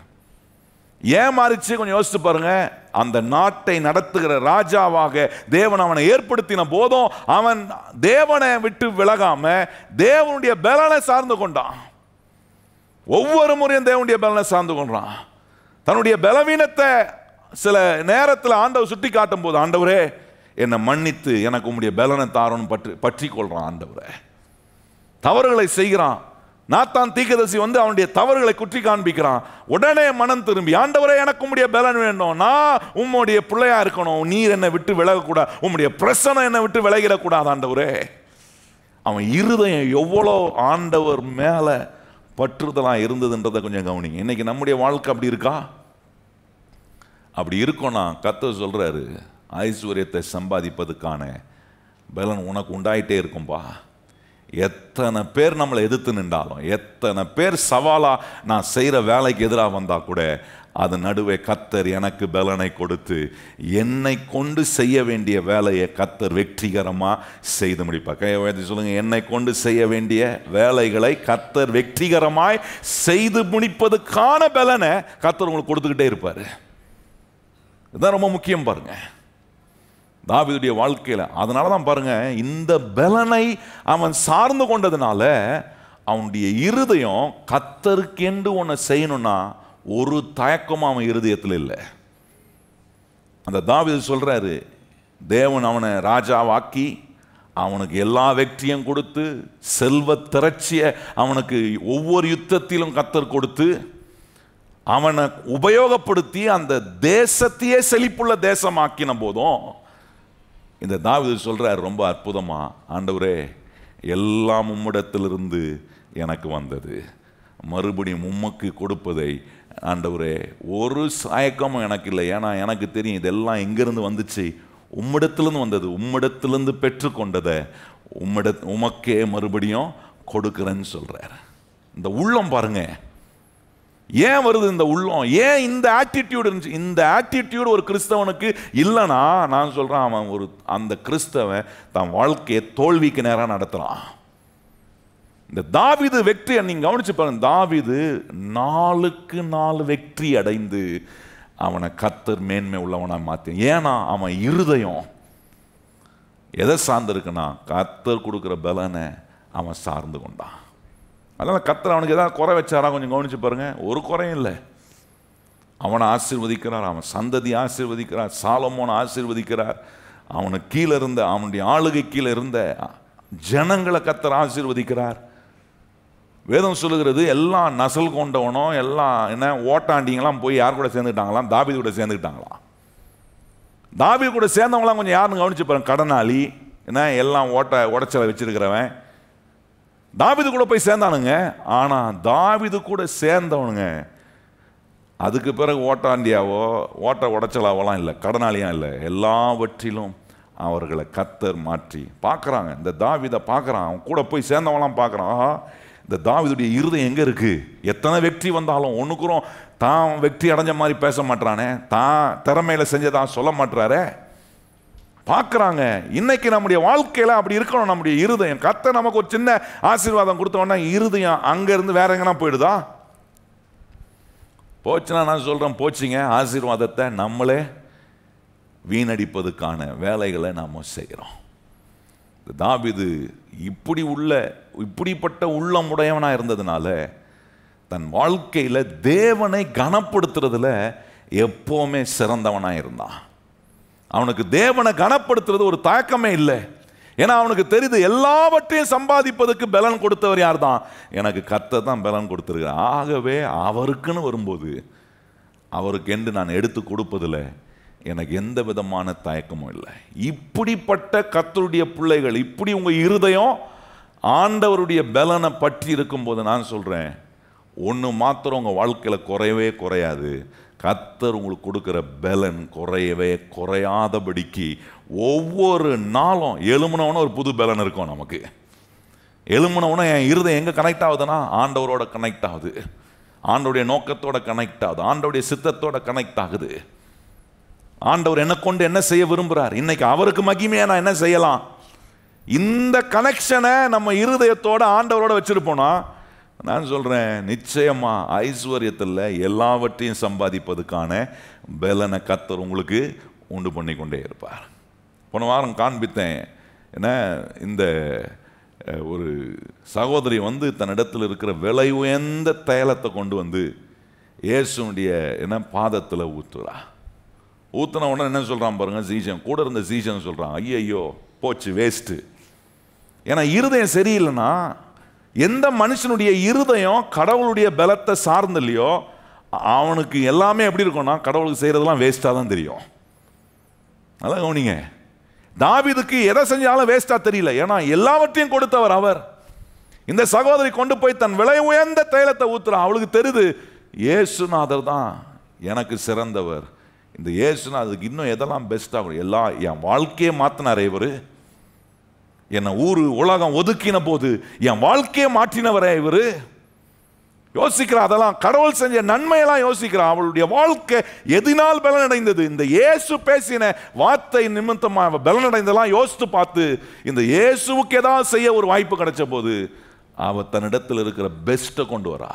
ஏன் மாறிச்சு கொஞ்சம் யோசிச்சு பாருங்க. அந்த நாட்டை நடத்துகிற ராஜாவாக தேவன் அவனை ஏற்படுத்தின போதும் அவன் தேவனை விட்டு விலகாம தேவனுடைய பலனை சார்ந்து கொண்டான். ஒவ்வொரு முறையும் தேவனுடைய பலனை சார்ந்து கொண்டான். தன்னுடைய பலவீனத்தை சில நேரத்தில் ஆண்டவர் சுட்டி காட்டும் போது, ஆண்டவரே என்னை மன்னித்து எனக்கு உம்முடைய பலனை தாரணும் பற்றி கொள்றான். ஆண்டவரே தவறுகளை செய்கிறான். நாத்தான் தீர்க்கதரிசி வந்து அவனுடைய தவறுகளை குற்றி காண்பிக்கிறான். உடனே மனம் திரும்பி, ஆண்டவரே எனக்கு உம்முடைய பலன் வேண்டும், நான் உம்முடைய பிள்ளையா இருக்கணும், நீர் என்னை விட்டு விலகக்கூடாது, உம்முடைய பிரசனம் என்னை விட்டு விலகிடக்கூடாது ஆண்டவரே. அவன் இருதயம் எவ்வளோ ஆண்டவர் மேல பற்றுதலாக இருந்ததுன்றதை கொஞ்சம் கவனிங்க. இன்னைக்கு நம்முடைய வாழ்க்கை அப்படி இருக்கா? அப்படி இருக்கோன்னா கர்த்தர் சொல்றாரு, ஐஸ்வர்யத்தை சம்பாதிப்பதுக்கான பலன் உனக்கு உண்டாயிட்டே இருக்கும்பா. எத்தனை பேர் நம்மளை எதிர்த்து நின்றாலும், எத்தனை பேர் சவாலா நான் செய்கிற வேலைக்கு எதிராக வந்தா கூட, அது நடுவே கர்த்தர் எனக்கு பலனை கொடுத்து என்னை கொண்டு செய்ய வேண்டிய வேலையை கர்த்தர் வெற்றிகரமாக செய்து முடிப்பார். கையை சொல்லுங்க, என்னை கொண்டு செய்ய வேண்டிய வேலைகளை கர்த்தர் வெற்றிகரமாய் செய்து முடிப்பதுக்கான பலனை கர்த்தர் உங்களுக்கு கொடுத்துக்கிட்டே இருப்பார். இதுதான் ரொம்ப முக்கியம் பாருங்க தாவீதுடைய வாழ்க்கையில். அதனால தான் பாருங்க, இந்த பலனை அவன் சார்ந்து கொண்டதுனால அவனுடைய இருதயம் கர்த்தருக்கென்று ஒன்று செய்யணும்னா ஒரு தயக்கமும் அவன் இருதயத்தில் இல்லை. அந்த தாவீது சொல்றாரு, தேவன் அவனை ராஜாவாக்கி அவனுக்கு எல்லா வெற்றியும் கொடுத்து, செல்வ திரட்சியை அவனுக்கு ஒவ்வொரு யுத்தத்திலும் கர்த்தர் கொடுத்து, அவனை உபயோகப்படுத்தி அந்த தேசத்தையே செழிப்புள்ள தேசமாக்கின போதும் இந்த தாவீது சொல்றாரு ரொம்ப அற்புதமா, ஆண்டவரே எல்லாம் உம்மிடத்திலிருந்து எனக்கு வந்தது, மறுபடியும் உமக்கு கொடுப்பதை ஆண்டவரே ஒரு சாயக்கமும் எனக்கு இல்லை. ஏன்னா எனக்கு தெரியும் இதெல்லாம் எங்கேருந்து வந்துச்சு, உம்மிடத்திலிருந்து வந்தது, உம்மிடத்திலிருந்து பெற்றுக்கொண்டதை உமக்கே மறுபடியும் கொடுக்கிறேன்னு சொல்றார். இந்த உள்ளம் பாருங்க, ஏன் வருது இந்த உள்ளம், ஏன் இந்த ஆட்டிடியூட் இருந்துச்சு? இந்த ஆட்டிடியூட் ஒரு கிறிஸ்தவனுக்கு இல்லைன்னா நான் சொல்றேன், அவன் அந்த கிறிஸ்தவன் தன் வாழ்க்கையை தோல்விக்கு நேரம் நடத்துறான். இந்த தாவீது வெற்றியை நீங்க கவனிச்சு பாருங்க. தாவீது 4க்கு 4 வெற்றி அடைந்து அவனை கர்த்தர் மேன்மை உள்ளவனா மாத்தி. ஏன்னா அவன் இருதயம் எதை சார்ந்து இருக்குன்னா கர்த்தர் கொடுக்குற பலனை அவன் சார்ந்து கொண்டான். அதனால கர்த்தர் அவனுக்கு ஏதாவது குறை வச்சாரா கொஞ்சம் கவனிச்சு பாருங்க. ஒரு குறையும் இல்லை. அவனை ஆசீர்வதிக்கிறார், அவன் சந்ததி ஆசீர்வதிக்கிறார், சாலமோனை ஆசீர்வதிக்கிறார், அவனுக்கு கீழே இருந்த அவனுடைய ஆளுகை கீழே இருந்த ஜனங்களை கர்த்தர் ஆசீர்வதிக்கிறார். வேதம் சொல்லுகிறது எல்லாம் நசல் கொண்டவனோ எல்லாம் என்ன ஓட்டாண்டிங்களாம் போய் யார் கூட சேர்ந்துக்கிட்டாங்களாம்? தாவீது கூட சேர்ந்துக்கிட்டாங்களாம். தாவீது கூட சேர்ந்தவங்களாம் கொஞ்சம் யாருன்னு கவனிச்சு பாருங்க. கடனாளி, என்ன எல்லாம் உடைச்சலை வச்சிருக்கிறவன் தாவீது கூட போய் சேர்ந்தானுங்க. ஆனா தாவீது கூட சேர்ந்தவனுங்க அதுக்கு பிறகு ஓட்டாண்டியாவோ உடைச்சலாவெல்லாம் இல்லை, கடனாளியா இல்லை, எல்லாவற்றிலும் அவர்களை கர்த்தர் மாற்றி பார்க்குறாங்க. இந்த தாவீதை பார்க்குறான், அவன் கூட போய் சேர்ந்தவங்களாம் பார்க்குறான். ஆஹா, இந்த தாவீதுடைய இருதயம் எங்கே இருக்கு? எத்தனை வெற்றி வந்தாலும் ஒன்றுக்குறோம் தான் வெற்றி அடைஞ்ச மாதிரி பேச மாட்டானே, தான் திறமையில செஞ்சதான் சொல்ல மாட்டாரே. பார்க்குறாங்க. இன்னைக்கு நம்முடைய வாழ்க்கையில் அப்படி இருக்கணும். நம்முடைய இருதயம், கர்த்தர் நமக்கு ஒரு சின்ன ஆசீர்வாதம் கொடுத்தோன்னா இருதயம் அங்கேருந்து வேற எங்கன்னா போயிடுதா? போச்சுன்னா நான் சொல்கிறேன், போச்சுங்க. ஆசீர்வாதத்தை நம்மளே வீணடிப்பதுக்கான வேலைகளை நாம் செய்கிறோம். தாவீது இப்படிப்பட்ட உள்ளமுடையவனாக இருந்ததுனால தன் வாழ்க்கையில் தேவனை கனப்படுத்துறதுல எப்போவுமே சிறந்தவனாக இருந்தான். அவனுக்கு தேவனை கனப்படுத்துறது ஒரு தயக்கமே இல்லை. ஏன்னா அவனுக்கு தெரியுது எல்லாவற்றையும் சம்பாதிப்பதற்கு பலன் கொடுத்தவர் யார் தான்? எனக்கு கர்த்தர் தான் பலன் கொடுத்துருக்கிறார். ஆகவே அவருக்குன்னு வரும்போது அவருக்கு என்று நான் எடுத்து கொடுப்பதில் எனக்கு எந்த விதமான தயக்கமும் இல்லை. இப்படிப்பட்ட கர்த்தருடைய பிள்ளைகள், இப்படி உங்கள் இருதயம் ஆண்டவருடைய பலனை பற்றி இருக்கும்போது நான் சொல்கிறேன், ஒன்று மாத்திரம் உங்கள் வாழ்க்கையில் குறையவே குறையாது. கர்த்தர் உங்களுக்கு கொடுக்குற பலன் குறையவே குறையாதபடிக்கு ஒவ்வொரு நாளும் எழுமுனவனும் ஒரு புது பலன் இருக்கும். நமக்கு எழுமுனவனும் என் இருதயம் எங்கே கனெக்ட் ஆகுதுன்னா ஆண்டவரோட கனெக்ட் ஆகுது, ஆண்டவருடைய நோக்கத்தோட கனெக்ட் ஆகுது, ஆண்டவருடைய சித்தத்தோட கனெக்ட் ஆகுது. ஆண்டவர் என்ன கொண்டு என்ன செய்ய விரும்புகிறார், இன்னைக்கு அவருக்கு மகிமையா நான் என்ன செய்யலாம், இந்த கனெக்ஷனை நம்ம இருதயத்தோட ஆண்டவரோட வச்சிருப்போம்னா நான் சொல்றேன், நிச்சயமா ஐஸ்வர்யத்தில் எல்லாவற்றையும் சம்பாதிப்பதுக்கான பலனை கர்த்தர் உங்களுக்கு உண்டு பண்ணி கொண்டே இருப்பார். போன வாரம் காண்பித்தேன், என்ன இந்த ஒரு சகோதரி தன்னிடத்தில் இருக்கிற விலை உயர்ந்த தைலத்தை கொண்டு இயேசுடைய என்ன பாதத்தில் ஊற்றுறா. ஊற்றின உடனே என்ன சொல்கிறான் பாருங்க, சீசன் கூட இருந்த சீசன் சொல்கிறான், ஐயோ போச்சு வேஸ்ட்டு. ஏன்னா இருதயம் சரியில்லைன்னா, எந்த மனுஷனுடைய இருதயம் கடவுளுடைய பலத்தை சார்ந்து இல்லையோ அவனுக்கு எல்லாமே எப்படி இருக்கும்னா கடவுளுக்கு செய்கிறதெல்லாம் வேஸ்ட்டாக தான் தெரியும். அதான் கவனிங்க, தாவீதுக்கு எதை செஞ்சாலும் வேஸ்ட்டாக தெரியல, ஏன்னா எல்லாவற்றையும் கொடுத்தவர் அவர். இந்த சகோதரி கொண்டு போய் தன் விலை உயர்ந்த தைலத்தை ஊற்றுறான். அவளுக்கு தெரியுது இயேசுநாதர் தான் எனக்கு சிறந்தவர், இந்த இயேசுநாதருக்கு இன்னும் எதெல்லாம் பெஸ்ட்டாக எல்லாம் என் வாழ்க்கையை மாற்றினாரே இவர், என்னை உலகம் ஒதுக்கின போது என் வாழ்க்கையை மாற்றினவரே இவர். யோசிக்கிறா, அதெல்லாம் கடவுள் செஞ்ச நன்மையெல்லாம் யோசிக்கிறா. அவளுடைய வாழ்க்கை எதினால் பலனடைந்தது, இந்த இயேசு பேசின வார்த்தை நிமித்தமாக பலனடைந்தெல்லாம் யோசித்து பார்த்து இந்த இயேசுவுக்கு ஏதாவது செய்ய ஒரு வாய்ப்பு கிடைச்ச போது அவ தன்னிடத்தில் இருக்கிற பெஸ்ட்டை கொண்டு வரா.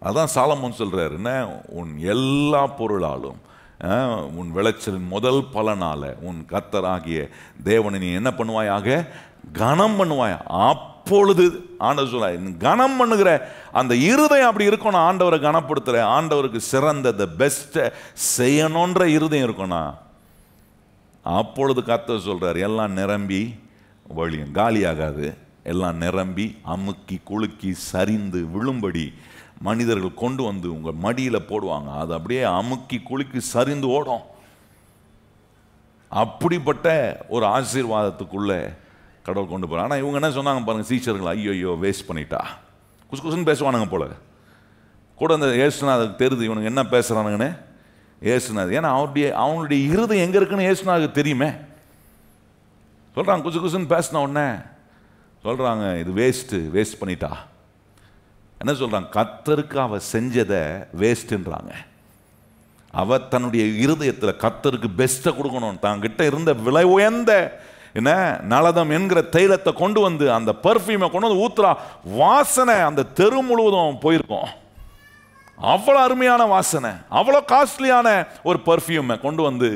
அதான் சாலமோன் சொல்றாரு, என்ன உன் எல்லா பொருளாலும் உன் விளைச்சலின் முதல் பலனால உன் கர்த்தராகிய தேவனை நீ என்ன பண்ணுவாயாக, கனம் பண்ணுவாய். அப்பொழுது ஆண்டவர் சொல்ல, கனம் பண்ணுகிற அந்த இருதயம் அப்படி இருக்கணும். ஆண்டவரை கனப்படுத்துற, ஆண்டவருக்கு சிறந்த பெஸ்ட்டை செய்யணுன்ற இருதயம் இருக்கணும். அப்பொழுது கர்த்தர் சொல்றார், எல்லாம் நிரம்பி வழியும், காலியாகாது, எல்லாம் நிரம்பி அமுக்கி குலுக்கி சரிந்து விழும்படி மனிதர்கள் கொண்டு உங்கள் மடியில் போடுவாங்க. அது அப்படியே அமுக்கி குலுக்கி சரிந்து ஓடும். அப்படிப்பட்ட ஒரு ஆசீர்வாதத்துக்குள்ள கடவுள் கொண்டு போகிறார். ஆனால் இவங்க என்ன சொன்னாங்க பாருங்க, சீச்சர்கள், ஐயோ வேஸ்ட் பண்ணிட்டா, குசுன்னு பேசுவானுங்க போல. கூட அந்த ஏசுநாதருக்கு தெரியுது இவனுங்க என்ன பேசுகிறானுங்கன்னு. ஏசுநாது. ஏன்னா அவனுடைய இருதயம் எங்கே இருக்குன்னு ஏசுநாதுக்கு தெரியுமே. சொல்கிறாங்க குசு குசுன்னு பேசின உடனே சொல்கிறாங்க இது வேஸ்ட் பண்ணிட்டா. என்ன சொல்கிறாங்க? கர்த்தருக்கு அவ செஞ்சதை வேஸ்ட்டுன்றாங்க. அவ தன்னுடைய இருதயத்தில் கர்த்தருக்கு பெஸ்ட்டை கொடுக்கணும். தாங்கிட்ட இருந்த விலை உயர்ந்த என்ன நலதம் என்கிற தைலத்தை கொண்டு வந்து அந்த பர்ஃப்யூமை கொண்டு வந்து ஊத்துறா. வாசனை அந்த தெரு முழுவதும் போயிருக்கும். அவ்வளோ அருமையான வாசனை, அவ்வளோ காஸ்ட்லியான ஒரு பர்ஃப்யூமை கொண்டு வந்து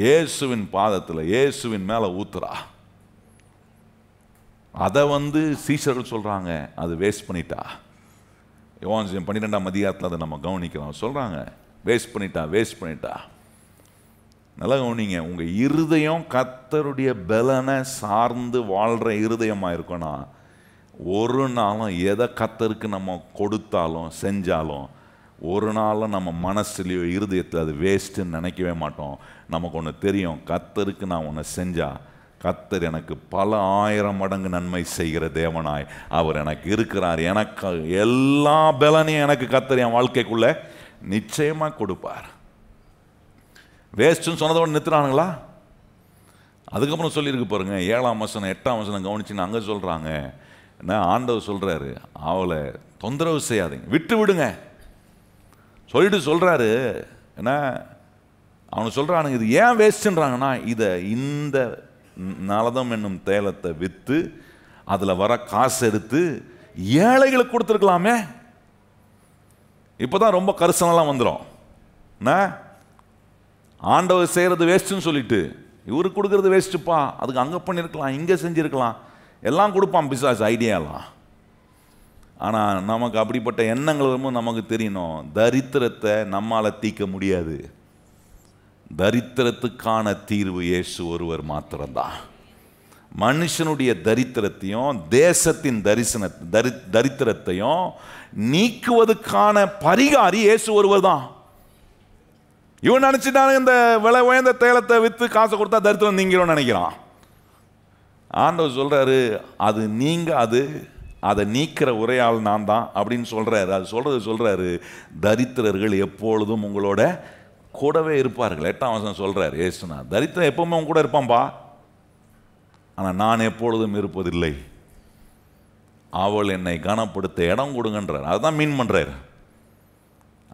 இயேசுவின் பாதத்தில் இயேசுவின் மேலே ஊத்துறா. அதை வந்து சீஷர்கள் சொல்கிறாங்க அது வேஸ்ட் பண்ணிட்டா. யோவான் 12ஆம் அதிகாரத்தில் அதை நம்ம கவனிக்கிறோம். சொல்கிறாங்க வேஸ்ட் பண்ணிட்டா. நல்லா கவனிங்க. உங்கள் இருதயம் கர்த்தருடைய பலனை சார்ந்து வாழ்கிற இருதயமாக இருக்குன்னா ஒரு நாளும் எதை கர்த்தருக்கு நம்ம கொடுத்தாலும் செஞ்சாலும் ஒரு நாளும் நம்ம மனசுலையோ இருதயத்தில் அது வேஸ்ட்டுன்னு நினைக்கவே மாட்டோம். நமக்கு ஒன்று தெரியும், கர்த்தருக்கு நான் ஒன்று செஞ்சால் கர்த்தர் எனக்கு பல 1000 மடங்கு நன்மை செய்கிற தேவனாய் அவர் எனக்கு இருக்கிறார். எனக்கு எல்லா பலனையும் எனக்கு கர்த்தர் என் வாழ்க்கைக்குள்ளே நிச்சயமாக கொடுப்பார். வேஸ்ட்டுன்னு சொன்னதோட நிறுத்துறானுங்களா? அதுக்கப்புறம் சொல்லியிருக்கு பாருங்க 7ஆம் வசனம் 8ஆம் வசனம் கவனிச்சுன்னு அங்கே சொல்கிறாங்க. என்ன ஆண்டவர் சொல்கிறாரு, அவளை தொந்தரவு செய்யாதீங்க, விட்டு விடுங்க சொல்லிட்டு சொல்கிறாரு. ஏன்னா அவனு சொல்கிறானுங்க இது ஏன் வேஸ்ட்டுன்றாங்கன்னா இந்த நலதம் என்னும் தைலத்தை விற்று அதில் வர காசு எடுத்து ஏழைகளுக்கு கொடுத்துருக்கலாமே. இப்போ தான் ரொம்ப கரிசனெல்லாம் வந்துடும். என்ன ஆண்டவர் செய்கிறது வேஸ்ட்டுன்னு சொல்லிட்டு இவருக்கு கொடுக்குறது வேஸ்ட்டுப்பா, அதுக்கு அங்கே பண்ணியிருக்கலாம் இங்கே செஞ்சுருக்கலாம் எல்லாம் கொடுப்பான் பிசாசு ஐடியாலாம். ஆனால் நமக்கு அப்படிப்பட்ட எண்ணங்கள் வரும்போது நமக்கு தெரியணும், தரித்திரத்தை நம்மால் தீர்க்க முடியாது. தரித்திரத்துக்கான தீர்வு இயேசு ஒருவர் மாத்திரம்தான். மனுஷனுடைய தரித்திரத்தையும் தேசத்தின் தரித்திரத்தையும் நீக்குவதற்கான பரிகாரி இயேசு ஒருவர் தான். இவன் நினைச்சிட்டானு இந்த விலை உயர்ந்த தைலத்தை விற்று காசை கொடுத்தா தரித்திரம் நீங்கிறோன்னு நினைக்கிறான். ஆண்டவர் சொல்றாரு அது நீங்க அதை நீக்கிற உரையாள் நான் தான் அப்படின்னு சொல்றாரு. அது சொல்றாரு தரித்திரர்கள் எப்பொழுதும் உங்களோட கூடவே இருப்பார்கள். 8ஆம் வசனம் சொல்றாரு ஏசுனா தரித்திரம் எப்பவுமே உங்க கூட இருப்பான்பா, ஆனால் நான் எப்பொழுதும் இருப்பதில்லை. அவள் என்னை கனப்படுத்த இடம் கொடுங்கன்றார். அதுதான் மீன் பண்றாரு.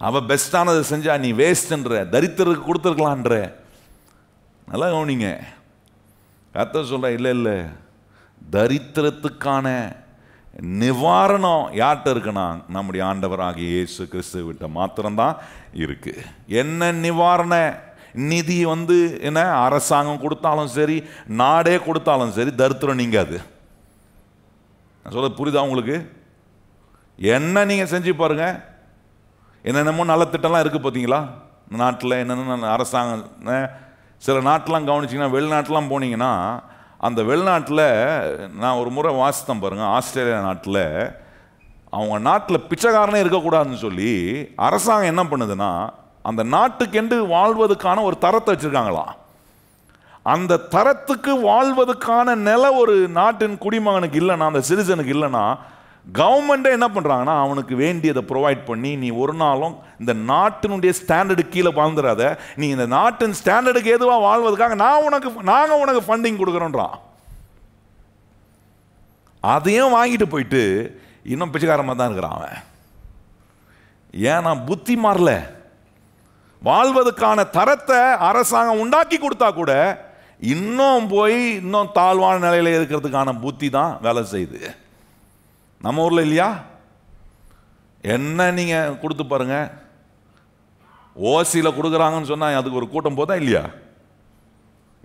அவள் பெஸ்டானதை செஞ்சா நீ வேஸ்ட்ன்ற, தரித்திரருக்கு கொடுத்துருக்கலான்ற. நல்லா கவனிங்க. கர்த்தர் சொல்ற இல்லை தரித்திரத்துக்கான நிவாரணம் யார்கிட்ட இருக்குன்னா நம்முடைய ஆண்டவராகிய இயேசு கிறிஸ்து விட்ட மாத்திரம்தான் இருக்கு. என்ன நிவாரண நிதி வந்து என்ன அரசாங்கம் கொடுத்தாலும் சரி நாடே கொடுத்தாலும் சரி தரித்திரம் நீங்காது. நான் சொல்ல புரியுதா உங்களுக்கு? என்ன நீங்க செஞ்சு பாருங்க, என்னென்னமோ நல்ல திட்டம்லாம் இருக்குது பார்த்தீங்களா நாட்டில். என்னென்ன அரசாங்கம் சில நாட்டெலாம் கவனிச்சிங்கன்னா வெளிநாட்டெலாம் போனீங்கன்னா அந்த வெளிநாட்டில் நான் ஒரு முறை வாசித்தேன் பாருங்கள். ஆஸ்திரேலியா நாட்டில் அவங்க நாட்டில் பிச்சைக்காரனே இருக்கக்கூடாதுன்னு சொல்லி அரசாங்கம் என்ன பண்ணுதுன்னா அந்த நாட்டுக்கென்று வாழ்வதற்கான ஒரு தரத்தை வச்சுருக்காங்களாம். அந்த தரத்துக்கு வாழ்வதற்கான நில ஒரு நாட்டின் குடிமகனுக்கு இல்லைன்னா, அந்த சிட்டிசனுக்கு இல்லைன்னா கவர்மெண்ட்டே என்ன பண்ணுறாங்கன்னா அவனுக்கு வேண்டியதை ப்ரொவைட் பண்ணி நீ ஒரு நாளும் இந்த நாட்டினுடைய ஸ்டாண்டர்டுக்கு கீழே வாழ்ந்துடாத, நீ இந்த நாட்டின் ஸ்டாண்டர்டுக்கு எதுவாக வாழ்வதற்காக நாங்கள் உனக்கு ஃபண்டிங் கொடுக்குறோன்றான். அதையும் வாங்கிட்டு போயிட்டு இன்னும் பிச்சைக்காரமாக தான் இருக்கிறான் அவன். ஏன்னா புத்தி மாறல. வாழ்வதற்கான தரத்தை அரசாங்கம் உண்டாக்கி கொடுத்தா கூட இன்னும் தாழ்வான நிலையில் இருக்கிறதுக்கான புத்தி தான் வேலை செய்யுது. நம்ம ஊரில் இல்லையா? என்ன நீங்கள் கொடுத்து பாருங்க, ஓசியில் கொடுக்குறாங்கன்னு சொன்னால் அதுக்கு ஒரு கூட்டம் போதா இல்லையா?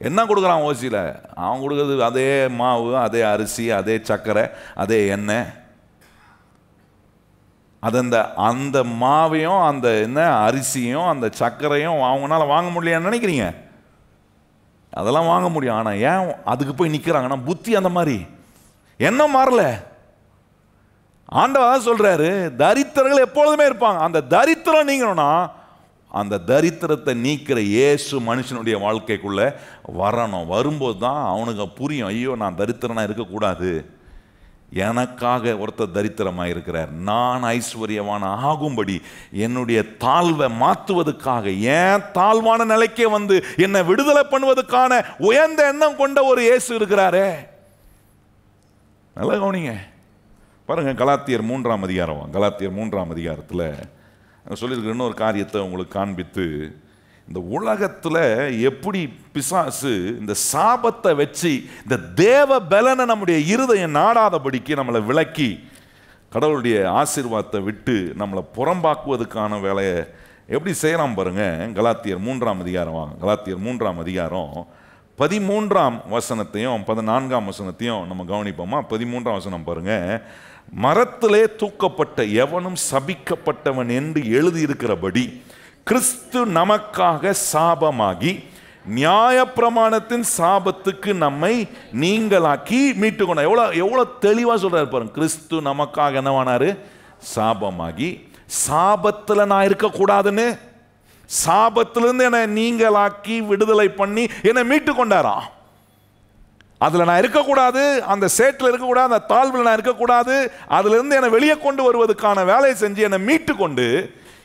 என்ன கொடுக்குறான் ஓசியில்? அவன் கொடுக்குறது அதே மாவு, அதே அரிசி, அதே சர்க்கரை, அதே எண்ணெய். அந்த மாவையும் அந்த என்ன அரிசியும் அந்த சர்க்கரையும் அவங்களால வாங்க முடியலையான்னு நினைக்கிறீங்க? அதெல்லாம் வாங்க முடியும். ஆனால் ஏன் அதுக்கு போய் நிற்கிறாங்கன்னா புத்தி அந்த மாதிரி. என்ன மாறல. ஆண்டவர் சொல்றாரு தரித்திரர்கள் எப்பொழுதுமே இருப்பாங்க. அந்த தரித்திரம் நீங்கணும்னா அந்த தரித்திரத்தை நீக்கிற இயேசு மனுஷனுடைய வாழ்க்கைக்குள்ள வரணும். வரும்போது தான் அவனுக்கு புரியும், ஐயோ நான் தரித்திரனா இருக்கக்கூடாது, எனக்காக ஒருத்தர் தரித்திரமாக இருக்கிறார். நான் ஐஸ்வர்யவான் ஆகும்படி என்னுடைய தாழ்வை மாற்றுவதற்காக, ஏன் தாழ்வான நிலைக்கே வந்து என்னை விடுதலை பண்ணுவதற்கான உயர்ந்த எண்ணம் கொண்ட ஒரு இயேசு இருக்கிறாரே. நல்லா கவனிங்க பாருங்க. கலாத்தியர் 3ஆம் அதிகாரம், கலாத்தியர் 3ஆம் அதிகாரத்தில் சொல்லியிருக்கிற இன்னொரு காரியத்தை உங்களுக்கு காண்பித்து, இந்த உலகத்தில் எப்படி பிசாசு இந்த சாபத்தை வச்சு இந்த தேவ பலனை நம்முடைய இருதயம் நாடாதபடிக்கு நம்மளை விலக்கி கடவுளுடைய ஆசீர்வாதத்தை விட்டு நம்மளை புறம்பாக்குவதற்கான வேலையை எப்படி செய்யலாம் பாருங்க. கலாத்தியர் 3ஆம் அதிகாரம் வாங்க. கலாத்தியர் 3ஆம் அதிகாரம் 13ஆம் வசனத்தையும் 14ஆம் வசனத்தையும் நம்ம கவனிப்போமா. 13ஆம் வசனம் பாருங்க. மரத்திலே தூக்கப்பட்ட எவனும் சபிக்கப்பட்டவன் என்று எழுதியிருக்கிறபடி கிறிஸ்து நமக்காக சாபமாகி நியாயப்பிரமாணத்தின் சாபத்துக்கு நம்மை நீங்களாக்கி மீட்டுக்கொண்டார். எவ்வளவு தெளிவா சொல்றாரு பாருங்க. கிறிஸ்து நமக்காக என்னவானாரு? சாபமாகி. சாபத்துல நான் இருக்கக்கூடாதுன்னு, சாபத்திலிருந்து என்னை நீங்களாக்கி விடுதலை பண்ணி என்னை மீட்டு கொண்டாராம். அதுல நான் இருக்கக்கூடாது, அந்த சேட்டில் இருக்கக்கூடாது, அந்த தாழ்வில் நான் இருக்கக்கூடாது, அதுல இருந்து என்னை வெளியே கொண்டு வருவதற்கான வேலையை செஞ்சு என்னை மீட்டு கொண்டு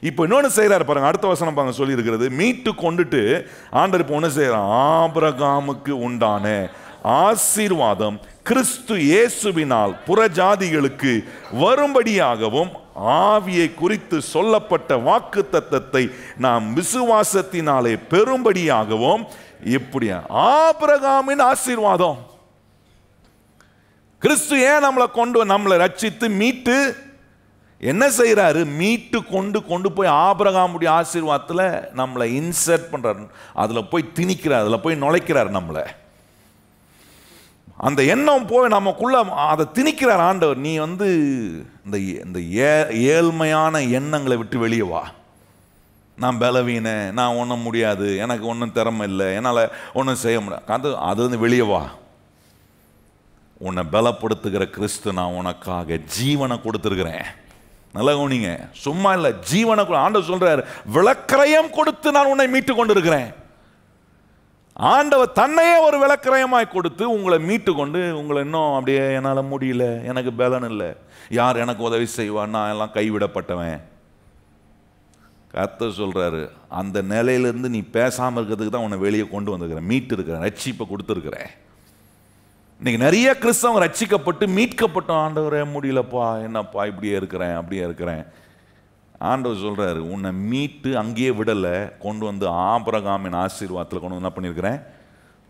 இப்போ இன்னொன்று செய்கிறார் பாருங்க. அடுத்த வசனம் பாருங்க சொல்லி இருக்கிறது. மீட்டு கொண்டுட்டு ஆண்டவர் இப்போ ஒன்று செய்கிறார். ஆபிரகாமுக்கு உண்டான ஆசீர்வாதம் கிறிஸ்து இயேசுவினால் புறஜாதிகளுக்கு வரும்படியாகவும் ஆவியை குறித்து சொல்லப்பட்ட வாக்குத்தத்தத்தை நாம் விசுவாசத்தினாலே பெறும்படியாகவும், இப்படியா ஆபிரகாமின் ஆசீர்வாதம். கிறிஸ்து ஏன் நம்மளை ரட்சித்து மீட்டு என்ன செய்யறாரு? மீட்டு கொண்டு போய் ஆபிரகாமுடைய ஆசீர்வாதத்தில் நம்மளை இன்சர்ட் பண்றாரு. அதுல போய் திணிக்கிறார், அதுல போய் நுழைக்கிறார் நம்மளை. அந்த எண்ணம் போய் நமக்குள்ள அதை திணிக்கிறார் ஆண்டவர். நீ வந்து இந்த ஏழ்மையான எண்ணங்களை விட்டு வெளியே வா. நான் பலவீன, நான் ஒன்றும் முடியாது, எனக்கு ஒன்றும் திறமை இல்லை, என்னால் ஒன்றும் செய்ய முடியாது, அது வந்து வெளியே வா. உன்னை பலப்படுத்துகிற கிறிஸ்து நான் உனக்காக ஜீவனை கொடுத்துருக்கிறேன். நல்லா கவனிங்க. சும்மா இல்லை, ஜீவனை ஆண்டவர் சொல்றாரு. விளக்கரயம் கொடுத்து நான் உன்னை மீட்டு கொண்டிருக்கிறேன். ஆண்டவர் தன்னையே ஒரு விளக்கரயமாய் கொடுத்து உங்களை மீட்டு கொண்டு, உங்களை இன்னும் அப்படியே என்னால் முடியல, எனக்கு பலன் இல்லை, யார் எனக்கு உதவி செய்வான், நான் எல்லாம் கைவிடப்பட்டவன். கர்த்தர் சொல்றாரு, அந்த நிலையிலிருந்து நீ பேசாமல் இருக்கிறதுக்கு தான் உன்னை வெளியே கொண்டு வந்திருக்கிறேன், மீட்டு இருக்கிறேன், ரட்சிப்பை கொடுத்துருக்கிறேன். இன்னைக்கு நிறைய கிறிஸ்தவங்க ரட்சிக்கப்பட்டு மீட்கப்பட்டோம். ஆண்டவரே முடியலப்பா, என்னப்பா இப்படியே இருக்கிறேன், அப்படியே இருக்கிறேன். ஆண்டவர் சொல்றாரு, உன்னை மீட்டு அங்கேயே விடலை, கொண்டு வந்து ஆபிரகாமின் ஆசீர்வாதத்தில் கொண்டு வந்து என்ன பண்ணியிருக்கிறேன்?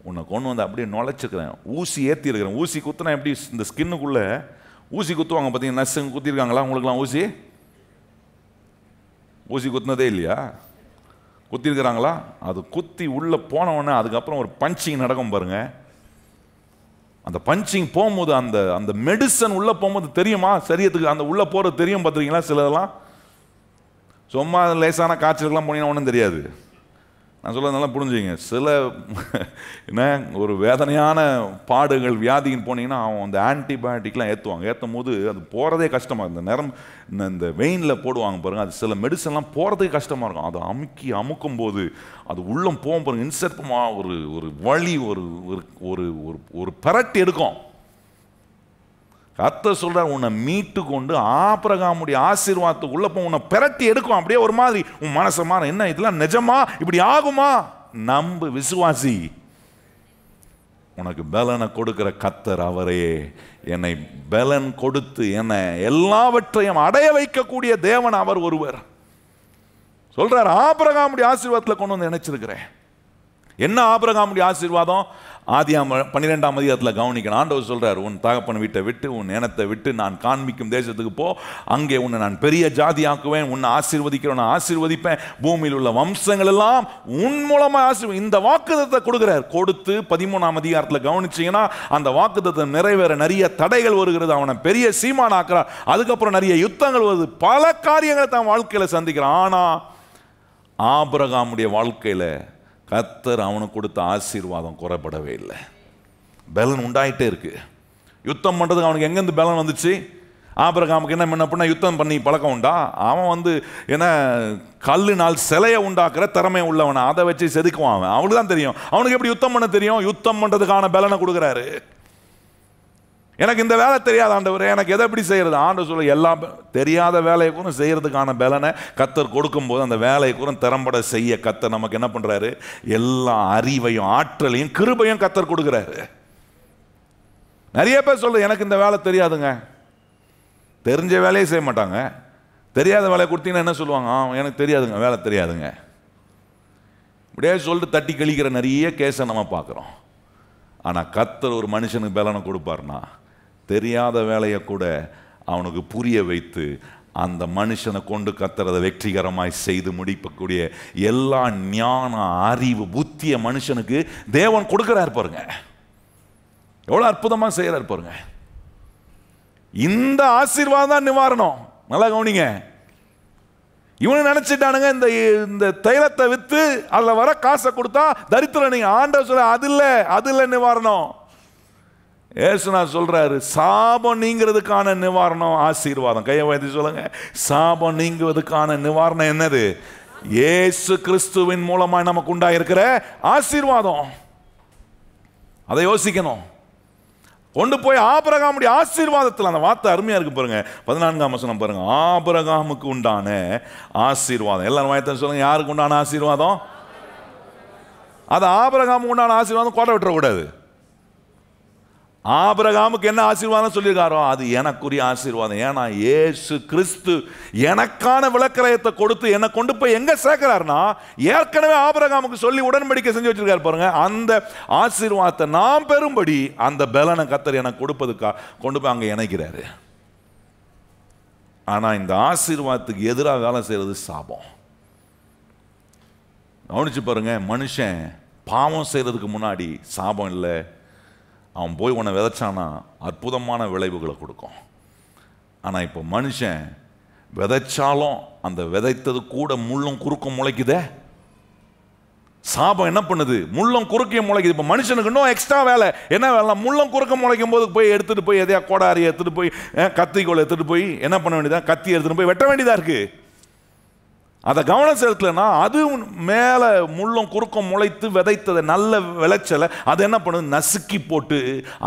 உன்னை கொண்டு வந்து அப்படியே நுழைச்சிக்கிறேன், ஊசி ஏற்றி இருக்கிறேன். ஊசி குத்துனா எப்படி இந்த ஸ்கின்னுக்குள்ளே ஊசி குத்துவாங்க பார்த்தீங்கன்னா, நர்ஸுங்க குத்திருக்காங்களா உங்களுக்குலாம்? ஊசி குத்துனதே இல்லையா? குத்திருக்கிறாங்களா? அது குத்தி உள்ளே போனவொடனே அதுக்கப்புறம் ஒரு பஞ்சிங் நடக்கும் பாருங்க. அந்த பஞ்சிங் போகும்போது அந்த மெடிசன் உள்ளே போகும்போது தெரியுமா சரியத்துக்கு அந்த உள்ளே போகிறது தெரியும். பார்த்துருக்கீங்களா? சிலதெல்லாம் சும்மா லேசான காய்ச்சலுக்கெல்லாம் போனீங்கன்னா ஒன்றும் தெரியாது. நான் சொல்ல நல்லா புரிஞ்சுங்க. சில என்ன ஒரு வேதனையான பாடுகள் வியாதின்னு போனீங்கன்னா அவன் அந்த ஆன்டிபயோட்டிக்லாம் ஏற்றுவாங்க. ஏற்றும் போது அது போகிறதே கஷ்டமாக, இந்த வெயினில் போடுவாங்க பாருங்கள், அது சில மெடிசன்லாம் போகிறதுக்கு கஷ்டமாக இருக்கும். அதை அமுக்கும் போது அது உள்ளம் போகும் பாருங்கள், இன்செர்ட்மா ஒரு வலி, ஒரு பரட்டி எடுக்கும். கர்த்தர் சொல்றார், உன்னை மீட்டு கொண்டு ஆபிரகாமுடைய ஆசீர்வாதத்துக்கு உள்ள போ, உன்னை பிரட்டி எடுக்கும். அப்படியே ஒரு மாதிரி உன் மனசை மாற, என்ன இதெல்லாம் நிஜமா, இப்படி ஆகுமா? நம்பு, விசுவாசி. உனக்கு பலனை கொடுக்கிற கர்த்தர் அவரே. என்னை பலன் கொடுத்து என்னை எல்லாவற்றையும் அடைய வைக்கக்கூடிய தேவன் அவர் ஒருவர். சொல்றார், ஆபிரகாமுடைய ஆசீர்வாதத்தில் கொண்டு வந்து இணைச்சிருக்கிறேன். என்ன ஆபிரகாமுடைய ஆசீர்வாதம்? ஆதியாகமம் 12ஆம் அதிகாரத்தில் கவனிக்கணும். ஆண்டவர் சொல்றார், உன் தகப்பன் வீட்டை விட்டு, உன் இனத்தை விட்டு நான் காண்பிக்கும் தேசத்துக்கு போ, அங்கே உன்னை நான் பெரிய ஜாதியாக்குவேன், உன்னை ஆசீர்வதிக்கிறேன், நான் ஆசீர்வதிப்பேன், பூமியில் உள்ள வம்சங்கள் எல்லாம் உன் மூலமா இந்த வாக்குத்தத்தத்தை கொடுக்கிறார். கொடுத்து 13ஆம் அதிகாரத்தில் கவனிச்சீங்கன்னா அந்த வாக்குத்தத்தை நிறைவேற நிறைய தடைகள் வருகிறது. அவனை பெரிய சீமானாக்குறார். அதுக்கப்புறம் நிறைய யுத்தங்கள் வருது, பல காரியங்களை தான் வாழ்க்கையில சந்திக்கிறான். ஆனா ஆபிரகாமுடைய வாழ்க்கையில கர்த்தர் அவனுக்கு கொடுத்த ஆசீர்வாதம் குறைபடவே இல்லை. பலன் உண்டாயிட்டே இருக்கு. யுத்தம் பண்றதுக்கு அவனுக்கு எங்கேருந்து பலன் வந்துச்சு? ஆபிரகாமுக்கு என்ன பண்ண யுத்தம் பண்ணி பழக்கம் உண்டா? அவன் என்ன கல்லுனால் சிலையை உண்டாக்குற திறமை உள்ளவனை, அதை வச்சு செதுக்குவான். அவனுக்கு தான் தெரியும். அவனுக்கு எப்படி யுத்தம் பண்ண தெரியும்? யுத்தம் பண்றதுக்கான பலனை கொடுக்குறாரு. எனக்கு இந்த வேலை தெரியாத ஆண்டவர், எனக்கு எதை எப்படி செய்யறது? ஆண்டவர் சொல்ல, எல்லாம் தெரியாத வேலையை கூட செய்யறதுக்கான பலனை கர்த்தர் கொடுக்கும்போது அந்த வேலையை கூட திறம்பட செய்ய கர்த்தர் நமக்கு என்ன பண்றாரு? எல்லா அறிவையும் ஆற்றலையும் கிருபையும் கர்த்தர் கொடுக்குறாரு. நிறைய பேர் சொல்ல, எனக்கு இந்த வேலை தெரியாதுங்க. தெரிஞ்ச வேலையை செய்ய மாட்டாங்க. தெரியாத வேலையை கொடுத்தீங்கன்னா என்ன சொல்லுவாங்க? எனக்கு தெரியாதுங்க, வேலை தெரியாதுங்க. இப்படியே சொல்லிட்டு தட்டி கழிக்கிற நிறைய கேஸை நம்ம பார்க்குறோம். ஆனால் கர்த்தர் ஒரு மனுஷனுக்கு பலனை கொடுப்பார்னா தெரியாத வேலையை கூட அவனுக்கு புரிய வைத்து அந்த மனுஷனை கொண்டு கர்த்தர் அதை வெற்றிகரமாய் செய்து முடிக்கக்கூடிய எல்லா ஞான அறிவு புத்திய மனுஷனுக்கு தேவன் கொடுக்கிறார் பாருங்க. எவ்வளோ அற்புதமாக செய்கிறார் பாருங்க. இந்த ஆசீர்வாதம் தான் நிவாரணம். நல்லா கவனிங்க. இவனு நினைச்சிட்டானுங்க இந்த தைலத்தை வித்து அதில் வர காசை கொடுத்தா தரித்திரம். நீங்க ஆண்டவர் சொல்ல, அது இல்லை நிவாரணம். ஏசுனா சொல்றாரு, சாபம் நீங்கிறதுக்கான நிவாரணம் ஆசீர்வாதம். கையை வைத்து சொல்லுங்க, சாபம் நீங்குவதற்கான நிவாரணம் என்னது? இயேசு கிறிஸ்துவின் மூலமா நமக்கு உண்டாயிருக்கிற ஆசீர்வாதம். அதை யோசிக்கணும். கொண்டு போய் ஆபிரகாமுடைய ஆசீர்வாதத்தில், அந்த வார்த்தை அருமையா இருக்கு பாருங்க. 14ஆம் வசனம் பாருங்க. ஆபிரகாமுக்கு உண்டான ஆசீர்வாதம். எல்லாரும் வாய்த்த சொல்லுங்க, யாருக்கு உண்டான ஆசீர்வாதம்? அது ஆபிரகாமுக்கு உண்டான ஆசீர்வாதம் கோட்டை விட்டுறக்கூடாது. ஆபிரகாமுக்கு என்ன ஆசீர்வாதம் சொல்லியிருக்காரோ அது எனக்குரிய ஆசீர்வாதம். ஏன்னா இயேசு கிறிஸ்து எனக்கான விளக்கரயத்தை கொடுத்து என்னை கொண்டு போய் எங்க சேர்க்கிறாருன்னா, ஏற்கனவே ஆபிரகாமுக்கு சொல்லி உடன்படிக்கை செஞ்சு வச்சிருக்காரு பாருங்க. அந்த ஆசீர்வாதத்தை நாம் பெறும்படி அந்த பலனை கர்த்தர் எனக்கு கொடுப்பதுக்கா கொண்டு போய் அங்க இணைக்கிறாரு. ஆனா இந்த ஆசீர்வாதத்துக்கு எதிராக வேலை செய்யறது சாபம். கவனிச்சு பாருங்க. மனுஷன் பாவம் செய்யறதுக்கு முன்னாடி சாபம் இல்லை, அவன் போய் உன்னை விதைச்சானா அற்புதமான விளைவுகளை கொடுக்கும். ஆனால் இப்போ மனுஷன் விதைச்சாலும் அந்த விதைத்தது கூட முள்ளும் குறுக்கும் முளைக்குதே. சாபம் என்ன பண்ணுது? முள்ளும் குறுக்கையும் முளைக்குது. இப்போ மனுஷனுக்கு இன்னும் எக்ஸ்ட்ரா வேலை. என்ன வேலை? முள்ளும் குறுக்க முளைக்கும் போது போய் எடுத்துட்டு போய் எதையா கோடாரி எடுத்துட்டு போய் கத்திக்கோளை எடுத்துட்டு போய் என்ன பண்ண வேண்டியதா? கத்தி எடுத்துட்டு போய் வெட்ட வேண்டியதா இருக்கு. அதை கவனம் செலுத்தலைன்னா அது மேலே முள்ளும் குறுக்கம் முளைத்து விதைத்ததை நல்ல விளைச்சலை அது என்ன பண்ணுது? நசுக்கி போட்டு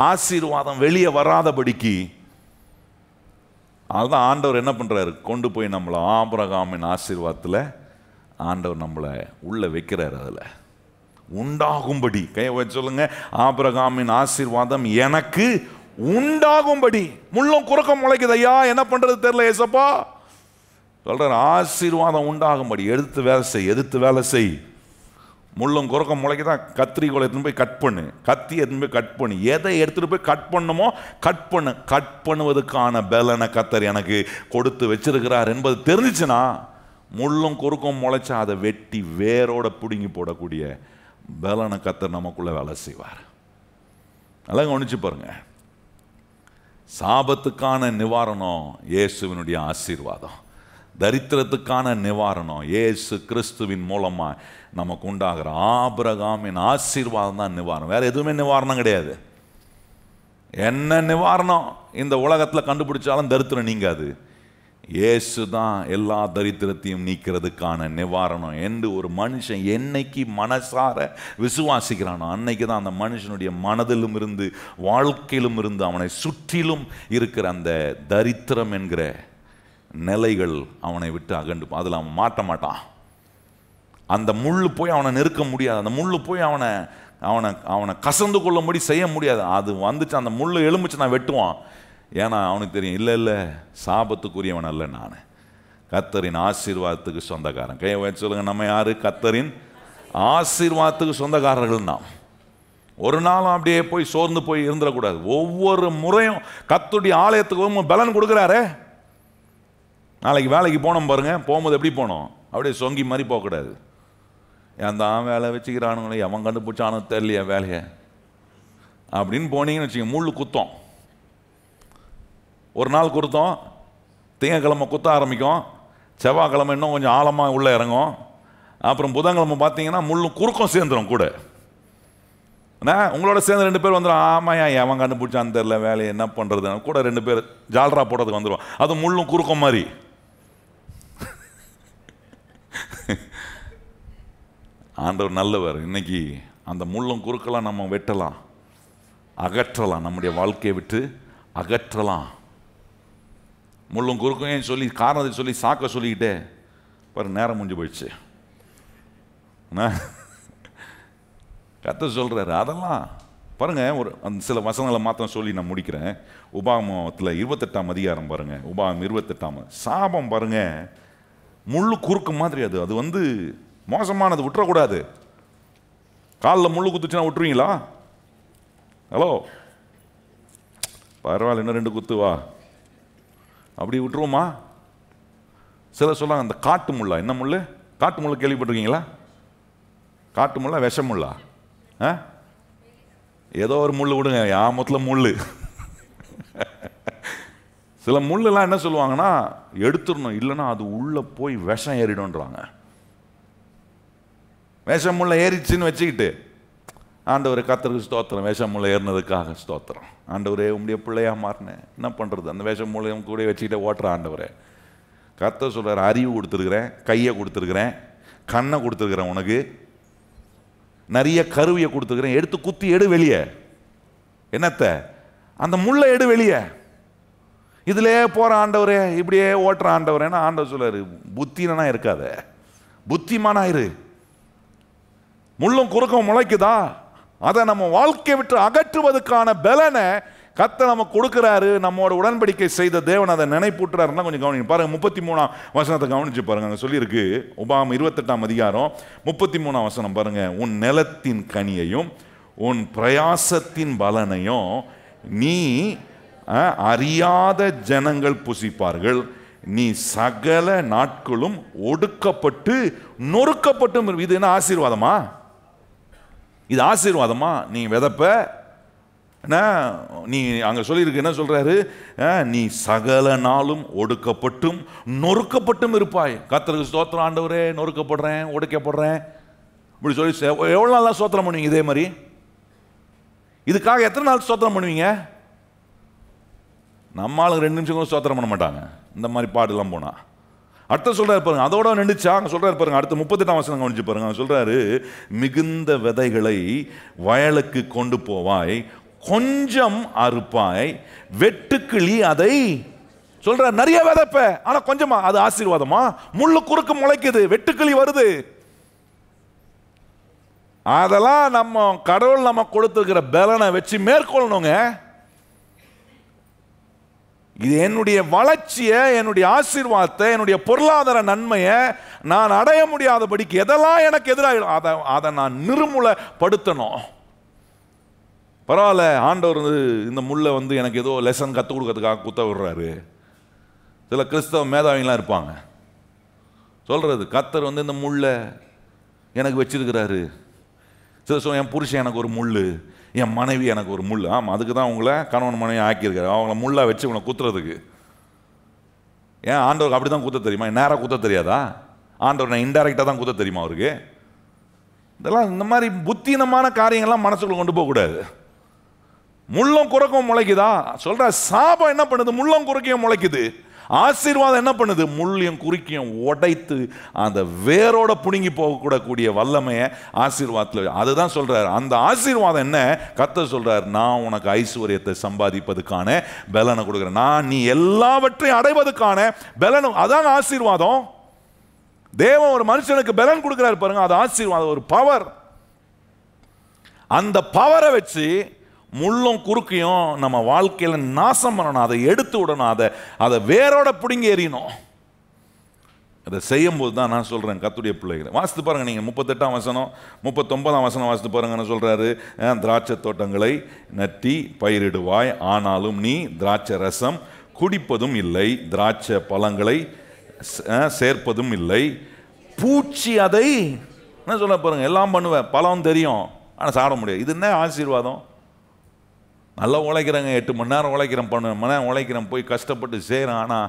ஆசீர்வாதம் வெளியே வராதபடிக்கு. அதுதான் ஆண்டவர் என்ன பண்ணுறாரு? கொண்டு போய் நம்மளை ஆபிரகாமின் ஆசீர்வாதத்தில் ஆண்டவர் நம்மளை உள்ள வைக்கிறார். அதில் உண்டாகும்படி கையை வச்சு சொல்லுங்க, ஆபிரகாமின் ஆசீர்வாதம் எனக்கு உண்டாகும்படி. முள்ளும் குறுக்கம் முளைக்குது, ஐயா என்ன பண்ணுறது தெரியல ஏசப்பா சொல்கிறார். ஆசீர்வாதம் உண்டாகும்படி எடுத்து வேலை செய். முள்ளும் குறுக்கம் முளைக்குதான், கத்திரிக்கோளை எடுத்துன்னு போய் கட் பண்ணு, கத்தி எடுத்துன்னு போய் கட் பண்ணு. எதை எடுத்துகிட்டு போய் கட் பண்ணுமோ கட் பண்ணுவதற்கான பலனை கர்த்தர் எனக்கு கொடுத்து வச்சிருக்கிறார் என்பது தெரிஞ்சிச்சுன்னா முள்ளும் குறுக்கம் முளைச்சா அதை வெட்டி வேரோட பிடுங்கி போடக்கூடிய பலனை கர்த்தர் நமக்குள்ள வேலை செய்வார். நல்லா கவனிச்சு பாருங்க. சாபத்துக்கான நிவாரணம் இயேசுவினுடைய ஆசீர்வாதம். தரித்திரத்துக்கான நிவாரணம் இயேசு கிறிஸ்துவின் மூலமா நமக்கு உண்டாகிற ஆபிரகாமின் ஆசீர்வாதம் தான் நிவாரணம். வேற எதுவுமே நிவாரணம் கிடையாது. என்ன நிவாரணம் இந்த உலகத்தில் கண்டுபிடிச்சாலும் தரித்திரம் நீங்காது. இயேசு தான் எல்லா தரித்திரத்தையும் நீக்கிறதுக்கான நிவாரணம் என்று ஒரு மனுஷன் என்னைக்கு மனசார விசுவாசிக்கிறானோ அன்னைக்கு தான் அந்த மனுஷனுடைய மனதிலும் இருந்து வாழ்க்கையிலும் இருந்து அவனை சுற்றிலும் இருக்கிற அந்த தரித்திரம் என்கிற நிலைகள் அவனை விட்டு அகண்டு, அதில் அவன் மாட்ட மாட்டான். அந்த முள்ளு போய் அவனை நெருக்க முடியாது. அந்த முள்ளு போய் அவனை அவனை அவனை கசந்து கொள்ளும்படி செய்ய முடியாது. அது வந்துச்சு, அந்த முள்ளு எலும்பிச்சு நான் வெட்டுவான். ஏன்னா அவனுக்கு தெரியும், இல்லை சாபத்துக்குரியவன் அல்ல, நான் கர்த்தரின் ஆசீர்வாதத்துக்கு சொந்தக்காரன். கையை வச்சு சொல்லுங்க, நம்ம யாரு? கர்த்தரின் ஆசீர்வாதத்துக்கு சொந்தக்காரர்கள் நாம். ஒரு நாளும் அப்படியே போய் சோர்ந்து போய் இருந்துடக்கூடாது. ஒவ்வொரு முறையும் கர்த்தருடைய ஆலயத்துக்கு பலன் கொடுக்குறாரே. நாளைக்கு வேலைக்கு போனோம் பாருங்க, போகும்போது எப்படி போனோம்? அப்படியே சொங்கி மாதிரி போகக்கூடாது. ஏன் தான் வேலை வச்சுக்கிறானுங்களே, எவன் கண்டுபிடிச்சானு தெரியலையா வேலையை அப்படின்னு போனீங்கன்னு வச்சுக்கோங்க, முள்ளு குத்தம். ஒரு நாள் குத்தம், திங்கக்கிழமை குத்த ஆரம்பிக்கும், செவ்வாய்க்கிழமை இன்னும் கொஞ்சம் ஆழமாக உள்ளே இறங்கும், அப்புறம் புதன்கிழமை பார்த்தீங்கன்னா முள்ளு குறுக்கம் சேர்ந்துடும் கூட. உங்களோட சேர்ந்து 2 பேர் வந்துடும். ஆமாயா எவன் கண்டுபிடிச்சான்னு தெரியல வேலையை என்ன பண்ணுறது கூட 2 பேர் ஜால்ரா போடுறதுக்கு வந்துடும். அது முள்ளும் குறுக்கம் மாதிரி. ஆண்டவர் நல்லவர். இன்னைக்கு அந்த முள்ளும் குறுக்கெல்லாம் நம்ம வெட்டலாம், அகற்றலாம், நம்முடைய வாழ்க்கையை விட்டு அகற்றலாம். முள்ளும் குறுக்கும் ஏன் சொல்லி காரணத்தை சொல்லி சாக்க சொல்லிக்கிட்டே பாரு, நேரம் முடிஞ்சு போயிடுச்சு. கர்த்தர் சொல்றாரு அதெல்லாம் பாருங்க. ஒரு அந்த சில வசனங்களை மாத்திரம் சொல்லி நான் முடிக்கிறேன். உபாகமத்தில் 28ஆம் அதிகாரம் பாருங்க. உபாகமம் 28ஆம் சாபம் பாருங்க, முள்ளு குறுக்கு மாதிரி. அது வந்து மோசமானது, விட்டுறக்கூடாது. காலில் முள்ளு குத்துச்சுன்னா விட்டுருவீங்களா? ஹலோ, பரவாயில்ல இன்னும் 2 குத்து வா, அப்படி விட்டுருவோமா? சில சொல்லுவாங்க அந்த காட்டு முள்ளா. என்ன முள்ளு? காட்டு முள்ளு கேள்விப்பட்டிருக்கீங்களா? காட்டு முள்ளா விஷ முள்ளா? ஏதோ ஒரு முள் விடுங்க, யாமத்தில் முள். சில முள்ளெல்லாம் என்ன சொல்லுவாங்கன்னா எடுத்துடணும், இல்லைன்னா அது உள்ள போய் விஷம் ஏறிடும்ன்றாங்க. விஷம் முள்ள ஏறிச்சுன்னு வச்சுக்கிட்டு, ஆண்டவரை கர்த்தருக்கு ஸ்தோத்திரம், விஷம் முள்ள ஏறினதுக்காக ஸ்தோத்திரம். ஆண்டவரே உங்களுடைய பிள்ளையா மாறினேன், என்ன பண்ணுறது? அந்த விஷம் முள்ளையும் கூட வச்சுக்கிட்டே ஓட்டுற ஆண்டவரே. கர்த்தர் சொல்கிறார், அறிவு கொடுத்துருக்குறேன், கையை கொடுத்துருக்குறேன், கண்ணை கொடுத்துருக்குறேன், உனக்கு நிறைய கருவியை கொடுத்துருக்குறேன், எடுத்து குத்தி எடு வெளியே. என்னத்த? அந்த முள்ளை எடு வெளியே. இதிலே போகிற ஆண்டவரே, இப்படியே ஓட்டுற ஆண்டவரேன்னா ஆண்டவர் சொல்றாரு, புத்தினா இருக்காத, புத்திமானா இரு. முள்ளும் குறுக்கம் முளைக்குதா, அதை நம்ம வாழ்க்கை விட்டு அகற்றுவதற்கான பலனை கர்த்தர் நமக்கு கொடுக்கிறாரு. நம்மோட உடன்படிக்கை செய்த தேவன் அதை நினைப்பூட்டுறாருன்னா கொஞ்சம் கவனிங்க. பாருங்க 33ஆம் வசனத்தை கவனிச்சு பாருங்க. அங்கே சொல்லியிருக்கு, உபாகமம் 28ஆம் அதிகாரம் 33ஆம் வசனம் பாருங்க. உன் நிலத்தின் கனியையும் உன் பிரயாசத்தின் பலனையும் நீ அறியாத ஜனங்கள் புசிப்பார்கள். நீ சகல நாட்களும் ஒடுக்கப்பட்டு நொறுக்கப்பட்டும். இது என்ன ஆசீர்வாதமா? இது ஆசீர்வாதமா? நீ விதப்ப, நீ அங்க சொல்லியிருக்கு, என்ன சொல்றாரு? நீ சகல நாளும் ஒடுக்கப்பட்டும் நொறுக்கப்பட்டும் இருப்பாய். கர்த்தருக்கு ஸ்தோத்திரம் ஆண்டவரே, நொறுக்கப்படுறேன், ஒடுக்கப்படுறேன் இப்படி சொல்லி எவ்வளவு நாள் ஸ்தோத்திரம் பண்ணுவீங்க? இதே மாதிரி இதுக்காக எத்தனை நாள் ஸ்தோத்திரம் பண்ணுவீங்க? நம்மளுக்கு 2 நிமிஷம் கூட ஸ்தோத்திரம் பண்ண மாட்டாங்க இந்த மாதிரி பாடெல்லாம் போனா. அடுத்த சொல்றாரு பாருங்க, அதோட நின்றுச்சா? அங்க சொல்றாரு பாருங்க, அடுத்த 38ஆம் வசனம் கவனிச்சு பாருங்க. அங்க சொல்றாரு, மிகுந்த விதைகளை வயலுக்கு கொண்டு போவாய், கொஞ்சம் அறுப்பாய், வெட்டுக்கிளி அதை சொல்ற. நிறைய விதைப்ப, ஆனா கொஞ்சமா. அது ஆசீர்வாதமா? முள்ளு குறுக்கு முளைக்குது, வெட்டுக்கிளி வருது. அதெல்லாம் நம்ம கடவுள் நம்ம கொடுத்துருக்கிற பலனை வச்சு மேற்கொள்ளணுங்க. இது என்னுடைய வளர்ச்சியை, என்னுடைய ஆசீர்வாதத்தை, என்னுடைய பொருளாதார நன்மையை நான் அடைய முடியாதபடிக்கு எதெல்லாம் எனக்கு எதிராக அதை நான் நிர்மூலப்படுத்தணும். பரவாயில்ல, ஆண்டவர் இந்த முள்ளை எனக்கு ஏதோ லெசன் கற்றுக் கொடுக்கறதுக்காக குத்த விடுறாரு. சில கிறிஸ்தவ மேதாவிலாம் இருப்பாங்க சொல்றது, கர்த்தர் இந்த முள்ளை எனக்கு வச்சிருக்கிறாரு. சில சொல்ல, என் புருஷன் எனக்கு ஒரு முள், என் மனைவி எனக்கு ஒரு முள். ஆமாம், அதுக்கு தான் உங்களை கணவன் மனைவி ஆக்கியிருக்காரு, அவங்கள முள்ளா வச்சு உங்களை குத்துறதுக்கு. ஏன் ஆண்டவருக்கு அப்படி தான் குத்த தெரியுமா? நேராக குத்த தெரியாதா? ஆண்டவர் நான் இன்டைரக்டாக தான் குத்த தெரியுமா அவருக்கு? இதெல்லாம் இந்த மாதிரி புத்தீனமான காரியங்கள்லாம் மனசுக்குள்ள கொண்டு போகக்கூடாது. முள்ளும் குறுக்கும் முளைக்குதா சொல்ற. சாபம் என்ன பண்ணுது? முள்ளும் குறுக்கையும் முளைக்குது. ஆசீர்வாதம் என்ன பண்ணுது? முள்ளையும் குறுக்கியும் உடைத்து அந்த வேரோட புடுங்கி போகக்கூடக்கூடிய வல்லமையை ஆசீர்வாதத்தில். அதுதான் சொல்றாரு. அந்த ஆசீர்வாதம் என்ன? கர்த்தர் சொல்றாரு, நான் உனக்கு ஐஸ்வர்யத்தை சம்பாதிப்பதுக்கான பலனை கொடுக்குறேன். நான் நீ எல்லாவற்றையும் அடைவதற்கான பலனும். அதான் ஆசீர்வாதம். தேவன் ஒரு மனுஷனுக்கு பலன் கொடுக்கிறார் பாருங்க, அது ஆசீர்வாதம், ஒரு பவர். அந்த பவரை வச்சு முள்ளும் குறுக்கையும் நம்ம வாழ்க்கையில நாசம் பண்ணணும், அதை எடுத்து விடணும், அதை வேரோட பிடுங்கி எறியணும். அதை செய்யும் போது தான் நான் சொல்றேன், கர்த்தருடைய பிள்ளைகளை வாசித்து பாருங்க. நீங்க 38ஆம் வசனம் 39ஆம் வசனம் வாசித்து பாருங்க. என்ன சொல்றாரு? திராட்சை தோட்டங்களை நட்டி பயிரிடுவாய், ஆனாலும் நீ திராட்சை ரசம் குடிப்பதும் இல்லை, திராட்சை பழங்களை சேர்ப்பதும் இல்லை, பூச்சி அதை என்ன சொல்ல பாருங்க. எல்லாம் பண்ணுவேன், பழம் தெரியும், ஆனால் சாப்பிட முடியாது. இது என்ன ஆசீர்வாதம்? நல்லா உழைக்கிறேங்க, 8 மணி நேரம் உழைக்கிறேன், 12 மணி நேரம் உழைக்கிறேன், போய் கஷ்டப்பட்டு செய்கிறேன், ஆனால்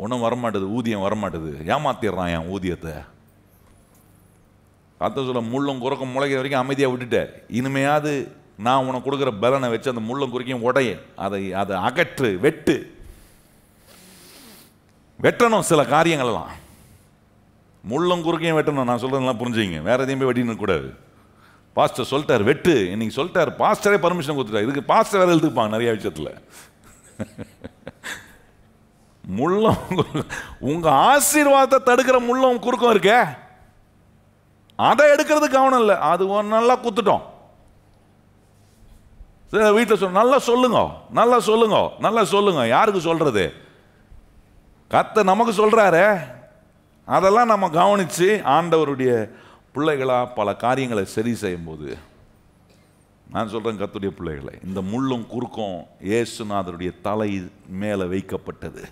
ஒன்றும் வரமாட்டுது, ஊதியம் வரமாட்டுது, ஏமாத்திடுறான் என் ஊதியத்தை. கர்த்தர் சொல்ல, முள்ளும் குறுக்கும் முளைக்கிற வரைக்கும் அமைதியாக விட்டுட்டேன், இனிமையாவது நான் உனக்கு கொடுக்குற பலனை வச்சு அந்த முள்ளும் குறுக்கையும் உடைய, அதை அகற்று, வெட்டணும். சில காரியங்கள்லாம் முள்ளும் குறுக்கையும் வெட்டணும். நான் சொல்கிறதெல்லாம் புரிஞ்சுங்க, வேறு எதையும் போய் வெட்டின்னு கூடாது. பாஸ்டர் சொல்லிட்டார் வெட்டு, இன்னைக்கு சொல்லிட்டார், பாஸ்டரே பர்மிஷன் கொடுத்துட்டார். இதுக்கு பாஸ்டர் வேறு எழுதுப்பாங்க நிறைய விஷயத்தில். முள்ளம் உங்க ஆசீர்வாதத்தை தடுக்கிற முள்ளம் குறுக்கம் இருக்கே, அதை எடுக்கிறது கவனம் இல்லை. அது நல்லா குத்துட்டோம். வீட்டில் சொல்ல நல்லா சொல்லுங்க, நல்லா சொல்லுங்க, நல்லா சொல்லுங்க. யாருக்கு சொல்றது? கர்த்தர் நமக்கு சொல்றாரு. அதெல்லாம் நம்ம கவனிச்சு ஆண்டவருடைய பிள்ளைகளா பல காரியங்களை சரி செய்யும் போது, நான் சொல்றேன் கர்த்தருடைய பிள்ளைகளை, இந்த முள்ளும் குறுக்கும் இயேசுநாதருடைய தலை மேல வைக்கப்பட்டது.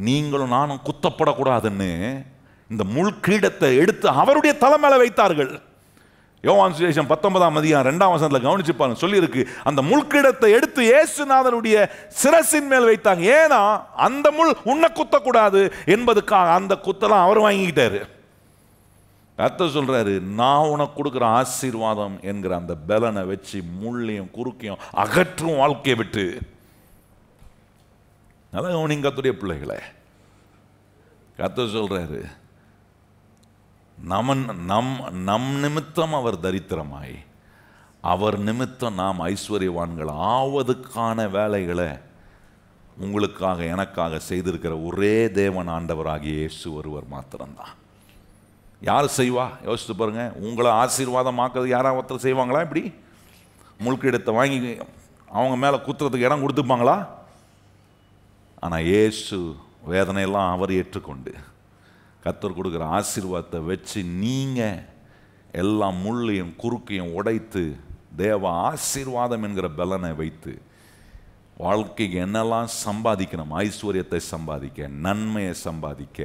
நீங்களும் நானும் குத்தப்படக்கூடாதுன்னு இந்த முள் கிரீடத்தை எடுத்து அவருடைய தலை மேல வைத்தார்கள். யோவான் சுவிசேஷம் 19:2 கவனிச்சு பாருங்க, சொல்லி இருக்கு, அந்த முள்கிடத்தை எடுத்து இயேசுநாதருடைய சிரசின் மேல் வைத்தாங்க. ஏன்னா அந்த முள் உன்னை குத்தக்கூடாது என்பதுக்காக அந்த குத்தலாம் அவர் வாங்கிக்கிட்டாரு. கர்த்தர் சொல்றாரு, நான் உனக்கு கொடுக்குற ஆசீர்வாதம் என்கிற அந்த பலனை வச்சு முள்ளையும் குறுக்கையும் அகற்றும் வாழ்க்கையை விட்டு. நல்லா கவனிங்க கர்த்தருடைய பிள்ளைகளே, கர்த்தர் சொல்றாரு, நம் நிமித்தம் அவர் தரித்திரமாய் அவர் நிமித்தம் நாம் ஐஸ்வர்யவான்கள் ஆவதுக்கான வேலைகளை உங்களுக்காக எனக்காக செய்திருக்கிற ஒரே தேவன் ஆண்டவராகிய இயேசு ஒருவர் மாத்திரம்தான். யார் செய்வா? யோசித்து பாருங்க. உங்களை ஆசீர்வாதமாக்குறது யாராவது ஒருத்தர் செய்வாங்களா? இப்படி முள்கிடத்தை வாங்கி அவங்க மேலே குத்துறதுக்கு இடம் கொடுத்துப்பாங்களா? ஆனால் இயேசு வேதனையெல்லாம் அவர் ஏற்றுக்கொண்டு கர்த்தர் கொடுக்குற ஆசீர்வாதத்தை வச்சு நீங்கள் எல்லா முள்ளையும் குறுக்கையும் உடைத்து தேவ ஆசீர்வாதம் என்கிற பலனை வைத்து வாழ்க்கைக்கு என்னெல்லாம் சம்பாதிக்கணும், ஐஸ்வர்யத்தை சம்பாதிக்க, நன்மையை சம்பாதிக்க,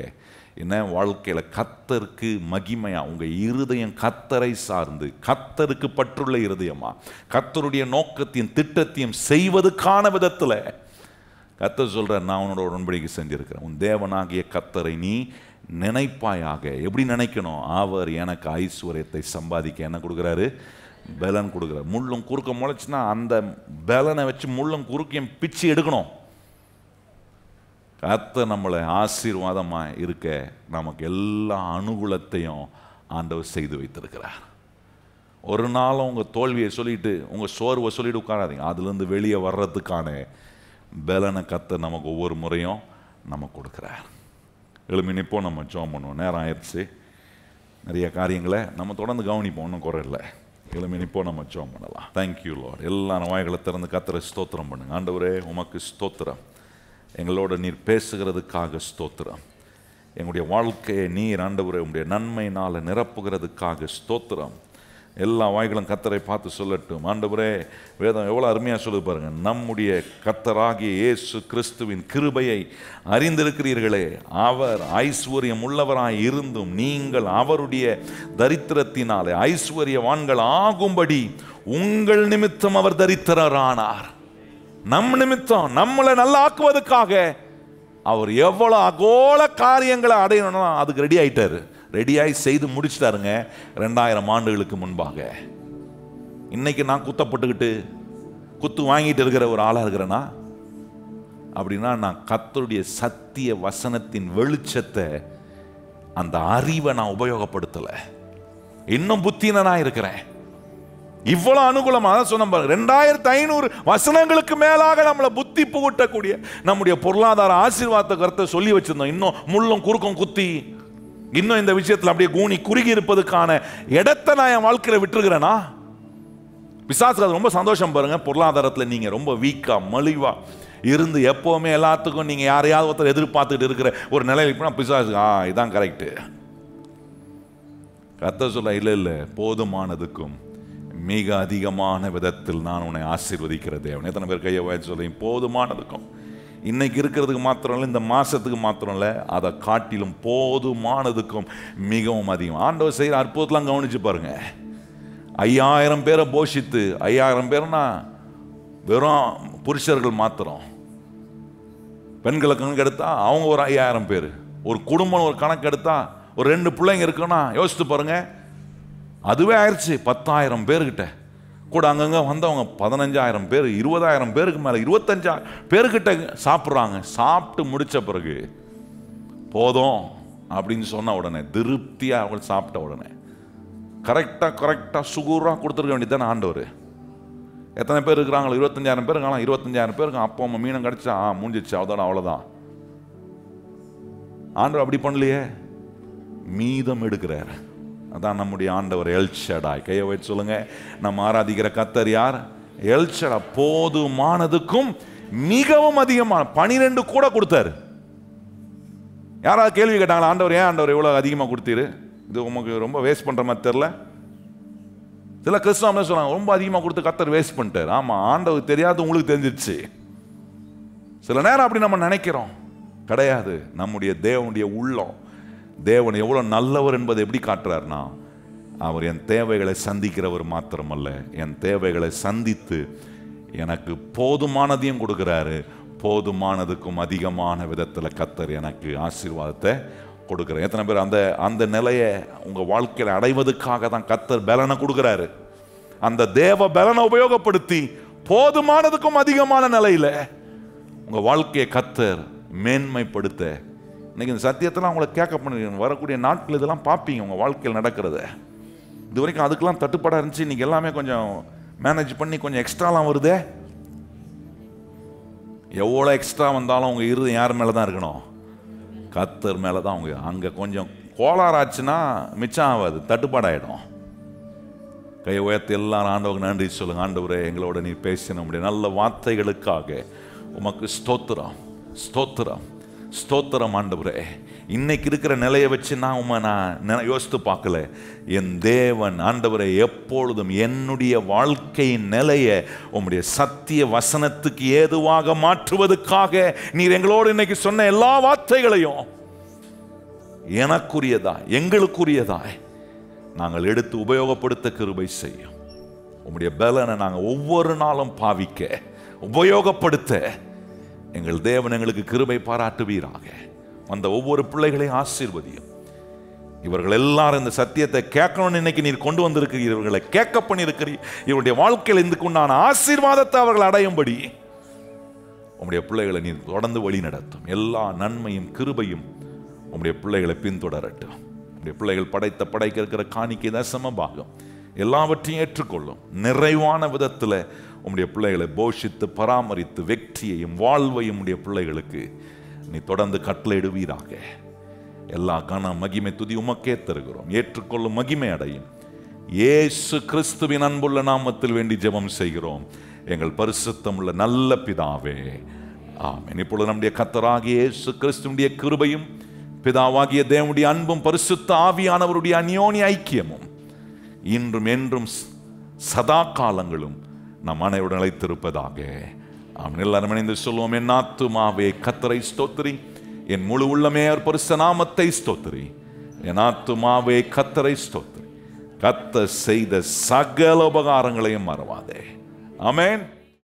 என்ன வாழ்க்கையில் கர்த்தருக்கு மகிமையாக உங்கள் இருதயம் கர்த்தரை சார்ந்து கர்த்தருக்கு பற்றுள்ள இருதயமா கர்த்தருடைய நோக்கத்தையும் திட்டத்தையும் செய்வதற்கான விதத்தில் கர்த்தர் சொல்கிறார், நான் உன்னோட உடன்படிக்கை செஞ்சிருக்கிறேன். உன் தேவனாகிய கர்த்தரை நீ நினைப்பாயாக. எப்படி நினைக்கணும்? அவர் எனக்கு ஐஸ்வர்யத்தை சம்பாதிக்க என்ன கொடுக்குறாரு? பலன் கொடுக்குறாரு. முள்ளும் குறுக்க முளைச்சுன்னா அந்த பலனை வச்சு முள்ளும் குறுக்கையும் பிச்சு எடுக்கணும். கர்த்தர் நம்மளை ஆசீர்வாதமாக இருக்க நமக்கு எல்லா அனுகூலத்தையும் ஆண்டவர் செய்து வைத்திருக்கிறார். ஒரு நாளும் உங்கள் தோல்வியை சொல்லிட்டு உங்கள் சோர்வை சொல்லிட்டு உட்காராதீங்க. அதுலேருந்து வெளியே வர்றதுக்கான பலனை கர்த்தர் நமக்கு ஒவ்வொரு முறையும் நமக்கு கொடுக்குறார். எழுமி நிற்போம், நம்ம ஜெபம் பண்ணுவோம். நேரம் ஆயிடுச்சு. நிறைய காரியங்களை நம்ம தொடர்ந்து கவனிப்போம், ஒன்றும் குறை இல்லை. எழுமி நிற்போம், நம்ம ஜெபம் பண்ணலாம். Thank you Lord. எல்லா வாய்களை திறந்து கர்த்தரை ஸ்தோத்திரம் பண்ணுங்க. ஆண்டவரே, உமக்கு ஸ்தோத்திரம். எங்களோட நீர் பேசுகிறதுக்காக ஸ்தோத்திரம். எங்களுடைய வாழ்க்கையை நீர் ஆண்டவரே உங்களுடைய நன்மையினால் நிரப்புகிறதுக்காக ஸ்தோத்திரம். எல்லா வாய்களும் கர்த்தரை பார்த்து சொல்லட்டும். ஆண்டவரே, வேதம் எவ்வளோ அருமையாக சொல்லுது பாருங்க. நம்முடைய கர்த்தராகிய இயேசு கிறிஸ்துவின் கிருபையை அறிந்திருக்கிறீர்களே, அவர் ஐஸ்வர்யம் உள்ளவராய் இருந்தும் நீங்கள் அவருடைய தரித்திரத்தினாலே ஐஸ்வர்யவான்கள் ஆகும்படி உங்கள் நிமித்தம் அவர் தரித்திரரானார். நம் நிமித்தம் நம்மளை நல்லா ஆக்குவதற்காக அவர் எவ்வளோ அகோல காரியங்களை அடையணும்னா அதுக்கு ரெடி ஆயிட்டாரு. ரெடியாகி செய்து முடிச்சுட்டாருங்க 2000 ஆண்டுகளுக்கு முன்பாக. இன்னைக்கு நான் குத்தப்பட்டுக்கிட்டு குத்து வாங்கிட்டு இருக்கிற ஒரு ஆளாக இருக்கிறேன்னா அப்படின்னா நான் கர்த்தருடைய சத்திய வசனத்தின் வெளிச்சத்தை, அந்த அறிவை நான் உபயோகப்படுத்தலை. இன்னும் புத்தினனாக இருக்கிறேன். இவ்வளோ அனுகூலமாக சொன்ன 2500 வசனங்களுக்கு மேலாக நம்மளை புத்தி புகட்டக்கூடிய நம்முடைய பொருளாதார ஆசீர்வாதத்தை கருத்தை சொல்லி வச்சிருந்தோம். இன்னும் முள்ளும் குறுக்கும் குத்தி இன்னும் இந்த விஷயத்தில் அப்படியே கூனி குறுகி இருப்பதுக்கான இடத்தை நான் என் வாழ்க்கையில் விட்டுருக்கிறேனா? பிசாசுக்கு அது ரொம்ப சந்தோஷம் பாருங்க. பொருளாதாரத்தில் நீங்கள் ரொம்ப வீக்கா மலிவா இருந்து எப்போவுமே எல்லாத்துக்கும் நீங்கள் யாரையாவது ஒருத்தர் எதிர்பார்த்துக்கிட்டு இருக்கிற ஒரு நிலையில் இப்போ பிசாசு இதான் கரெக்டு. கர்த்தர் சொல்ல, இல்லை இல்லை, போதுமானதுக்கும் மிக அதிகமான விதத்தில் நான் உன்னை ஆசீர்வதிக்கிற தேவன். எத்தனை பேர் கையை வாய்ச்சி சொல்ல, போதுமானதுக்கும் இன்னைக்கு இருக்கிறதுக்கு மாத்திரம் இல்லை, இந்த மாசத்துக்கு மாத்திரம் இல்லை, அதை காட்டிலும் போதுமானதுக்கும் மிகவும் அதிகம். ஆண்டவர் செய்கிற அற்புதத்தெல்லாம் கவனிச்சு பாருங்க. 5000 பேரை போஷித்து, 5000 பேர்னா வெறும் புருஷர்கள் மாத்திரம். பெண்களை கணக்கு எடுத்தா அவங்க ஒரு 5000 பேர். ஒரு குடும்பம் ஒரு கணக்கு எடுத்தா ஒரு 2 பிள்ளைங்க இருக்குன்னா யோசித்து பாருங்க. அதுவே ஆயிடுச்சு 10,000 பேர்கிட்ட. கூட அங்கங்கே வந்தவங்க 15,000 பேர், 20,000 பேருக்கு மேலே 25,000 பேர்கிட்ட சாப்பிட்றாங்க. சாப்பிட்டு முடித்த பிறகு போதும் அப்படின்னு சொன்ன உடனே, திருப்தியாக அவங்க சாப்பிட்ட உடனே கரெக்டாக சுகூராக கொடுத்துருக்க வேண்டியது தானே ஆண்டவர். எத்தனை பேர் இருக்கிறாங்களோ? 25,000 பேர் இருக்கலாம். 25,000 பேர் இருக்கான். அப்போ அம்மா மீனம் கிடச்சா முடிஞ்சிச்சு, அவ்வளோதான். ஆண்டவர் அப்படி பண்ணலையே, மீதம் எடுக்கிறார். அதான் நம்முடைய ஆண்டவர் எல் ஷடாய். கையை வச்சு சொல்லுங்க, நம்ம ஆராதிக்கிற கர்த்தர் யார்? எல் ஷடா. போதுமானதுக்கும் மிகவும் அதிகமான 12 கூட கொடுத்தாரு. யாராவது கேள்வி கேட்டாங்களா, ஆண்டவர் ஏன் ஆண்டவர் எவ்வளோ அதிகமாக கொடுத்தீரு, இது உங்களுக்கு ரொம்ப வேஸ்ட் பண்ணுற மாதிரி தெரில? சில கிறிஸ்தவ சொன்னாங்க, ரொம்ப அதிகமாக கொடுத்து கர்த்தர் வேஸ்ட் பண்ணிட்டார். ஆமாம், ஆண்டவர் தெரியாது, உங்களுக்கு தெரிஞ்சிருச்சு. சில நேரம் அப்படி நம்ம நினைக்கிறோம். கிடையாது. நம்முடைய தேவனுடைய உள்ளம், தேவன் எவ்வளோ நல்லவர் என்பதை எப்படி காட்டுறாருனா, அவர் என் தேவைகளை சந்திக்கிறவர் மாத்திரமல்ல, என் தேவைகளை சந்தித்து எனக்கு போதுமானதையும் கொடுக்குறாரு. போதுமானதுக்கும் அதிகமான விதத்தில் கர்த்தர் எனக்கு ஆசீர்வாதத்தை கொடுக்குறார். எத்தனை பேர் அந்த நிலையை உங்கள் வாழ்க்கையில் அடைவதற்காக தான் கர்த்தர் பலனை கொடுக்குறாரு. அந்த தேவ பலனை உபயோகப்படுத்தி போதுமானதுக்கும் அதிகமான நிலையில் உங்கள் வாழ்க்கையை கர்த்தர் மேன்மைப்படுத்த. இன்னைக்கு இந்த சத்தியத்தெல்லாம் உங்களை கேட்க பண்ணுவீங்க. வரக்கூடிய நாட்கள் இதெல்லாம் பார்ப்பீங்க உங்கள் வாழ்க்கையில் நடக்கிறத. இது வரைக்கும் அதுக்கெல்லாம் தட்டுப்பாடாக இருந்துச்சு. இன்னைக்கு எல்லாமே கொஞ்சம் மேனேஜ் பண்ணி கொஞ்சம் எக்ஸ்ட்ராலாம் வருதே. எவ்வளோ எக்ஸ்ட்ரா வந்தாலும் உங்கள் இருதயம் யார் மேலே தான் இருக்கணும்? கர்த்தர் மேலே தான். அவங்க அங்கே கொஞ்சம் கோளாறாச்சுன்னா மிச்சம் ஆகாது, தட்டுப்பாடாயிடும். கை உயர்த்தி எல்லாரும் ஆண்டவருக்கு நன்றி சொல்லுங்க. ஆண்டவரே, எங்களோட நீ பேசின நம்முடைய நல்ல வார்த்தைகளுக்காக உமக்கு ஸ்தோத்திரம், ஸ்தோத்திரம், ஸ்தோத்திரம். ஆண்டவரே, இன்னைக்கு இருக்கிற நிலையை வச்சு நான் யோசித்து பார்க்கல. என் தேவன் ஆண்டவரை எப்பொழுதும் என்னுடைய வாழ்க்கையின் நிலையை உம்முடைய சத்திய வசனத்துக்கு ஏதுவாக மாற்றுவதற்காக நீர் எங்களோடு இன்னைக்கு சொன்ன எல்லா வார்த்தைகளையும் எனக்குரியதாய், எங்களுக்குரியதாய் நாங்கள் எடுத்து உபயோகப்படுத்த கிருபை செய்யும். உம்முடைய பலனை நாங்கள் ஒவ்வொரு நாளும் பாவிக்க, உபயோகப்படுத்த எங்கள் தேவன் எங்களுக்கு கிருபை பாராட்டுவீராக. அந்த ஒவ்வொரு பிள்ளைகளையும் ஆசீர்வதியும். இவர்கள் எல்லாரும் இந்த சத்தியத்தை கேட்கணும்னு இன்னைக்கு நீர் கொண்டு வந்திருக்கிறீர். இவர்களை கேட்க பண்ணியிருக்கிறீர். இவருடைய வாழ்க்கையில் இதுக்குண்டான ஆசீர்வாதத்தை அவர்கள் அடையும்படி உம்முடைய பிள்ளைகளை நீர் தொடர்ந்து வழி நடத்தும். எல்லா நன்மையும் கிருபையும் உம்முடைய பிள்ளைகளை பின்தொடரட்டும். உம்முடைய பிள்ளைகள் படைக்க இருக்கிற காணிக்கை தசம பாகம் எல்லாவற்றையும் ஏற்றுக்கொள்ளும். நிறைவான விதத்தில் உம்முடைய பிள்ளைகளை போஷித்து பராமரித்து வெற்றியையும் வாழ்வையும் உடைய பிள்ளைகளுக்கு நீ தொடர்ந்து கட்டளையிடுவீராக. எல்லா கன மகிமை துதி உமக்கே தருகிறோம். ஏற்றுக்கொள்ளும் மகிமை அடையும். இயேசு கிறிஸ்துவின் அன்புள்ள நாமத்தில் வேண்டி ஜெபம் செய்கிறோம் எங்கள் பரிசுத்தமுள்ள நல்ல பிதாவே, ஆமென். இப்பொழுது நம்முடைய கர்த்தராகிய இயேசு கிறிஸ்துவினுடைய கிருபையும் பிதாவாகிய தேவனுடைய அன்பும் பரிசுத்த ஆவியானவருடைய அந்யோன்ய ஐக்கியமும் இன்றும் என்றும் சதா காலங்களும் நம் அனைவருடன் நிலைத்திருப்பதாக. ஆமென். எல்லாரும் இணைந்து சொல்லுவோம். என் ஆத்துமாவே கர்த்தரை ஸ்தோத்திரி, என் முழு உள்ளமே அவர் பரிசுத்த நாமத்தை ஸ்தோத்திரி. என் ஆத்துமாவே கர்த்தரை ஸ்தோத்திரி, கர்த்தர் செய்த சகல உபகாரங்களையும் மறவாதே. ஆமென்.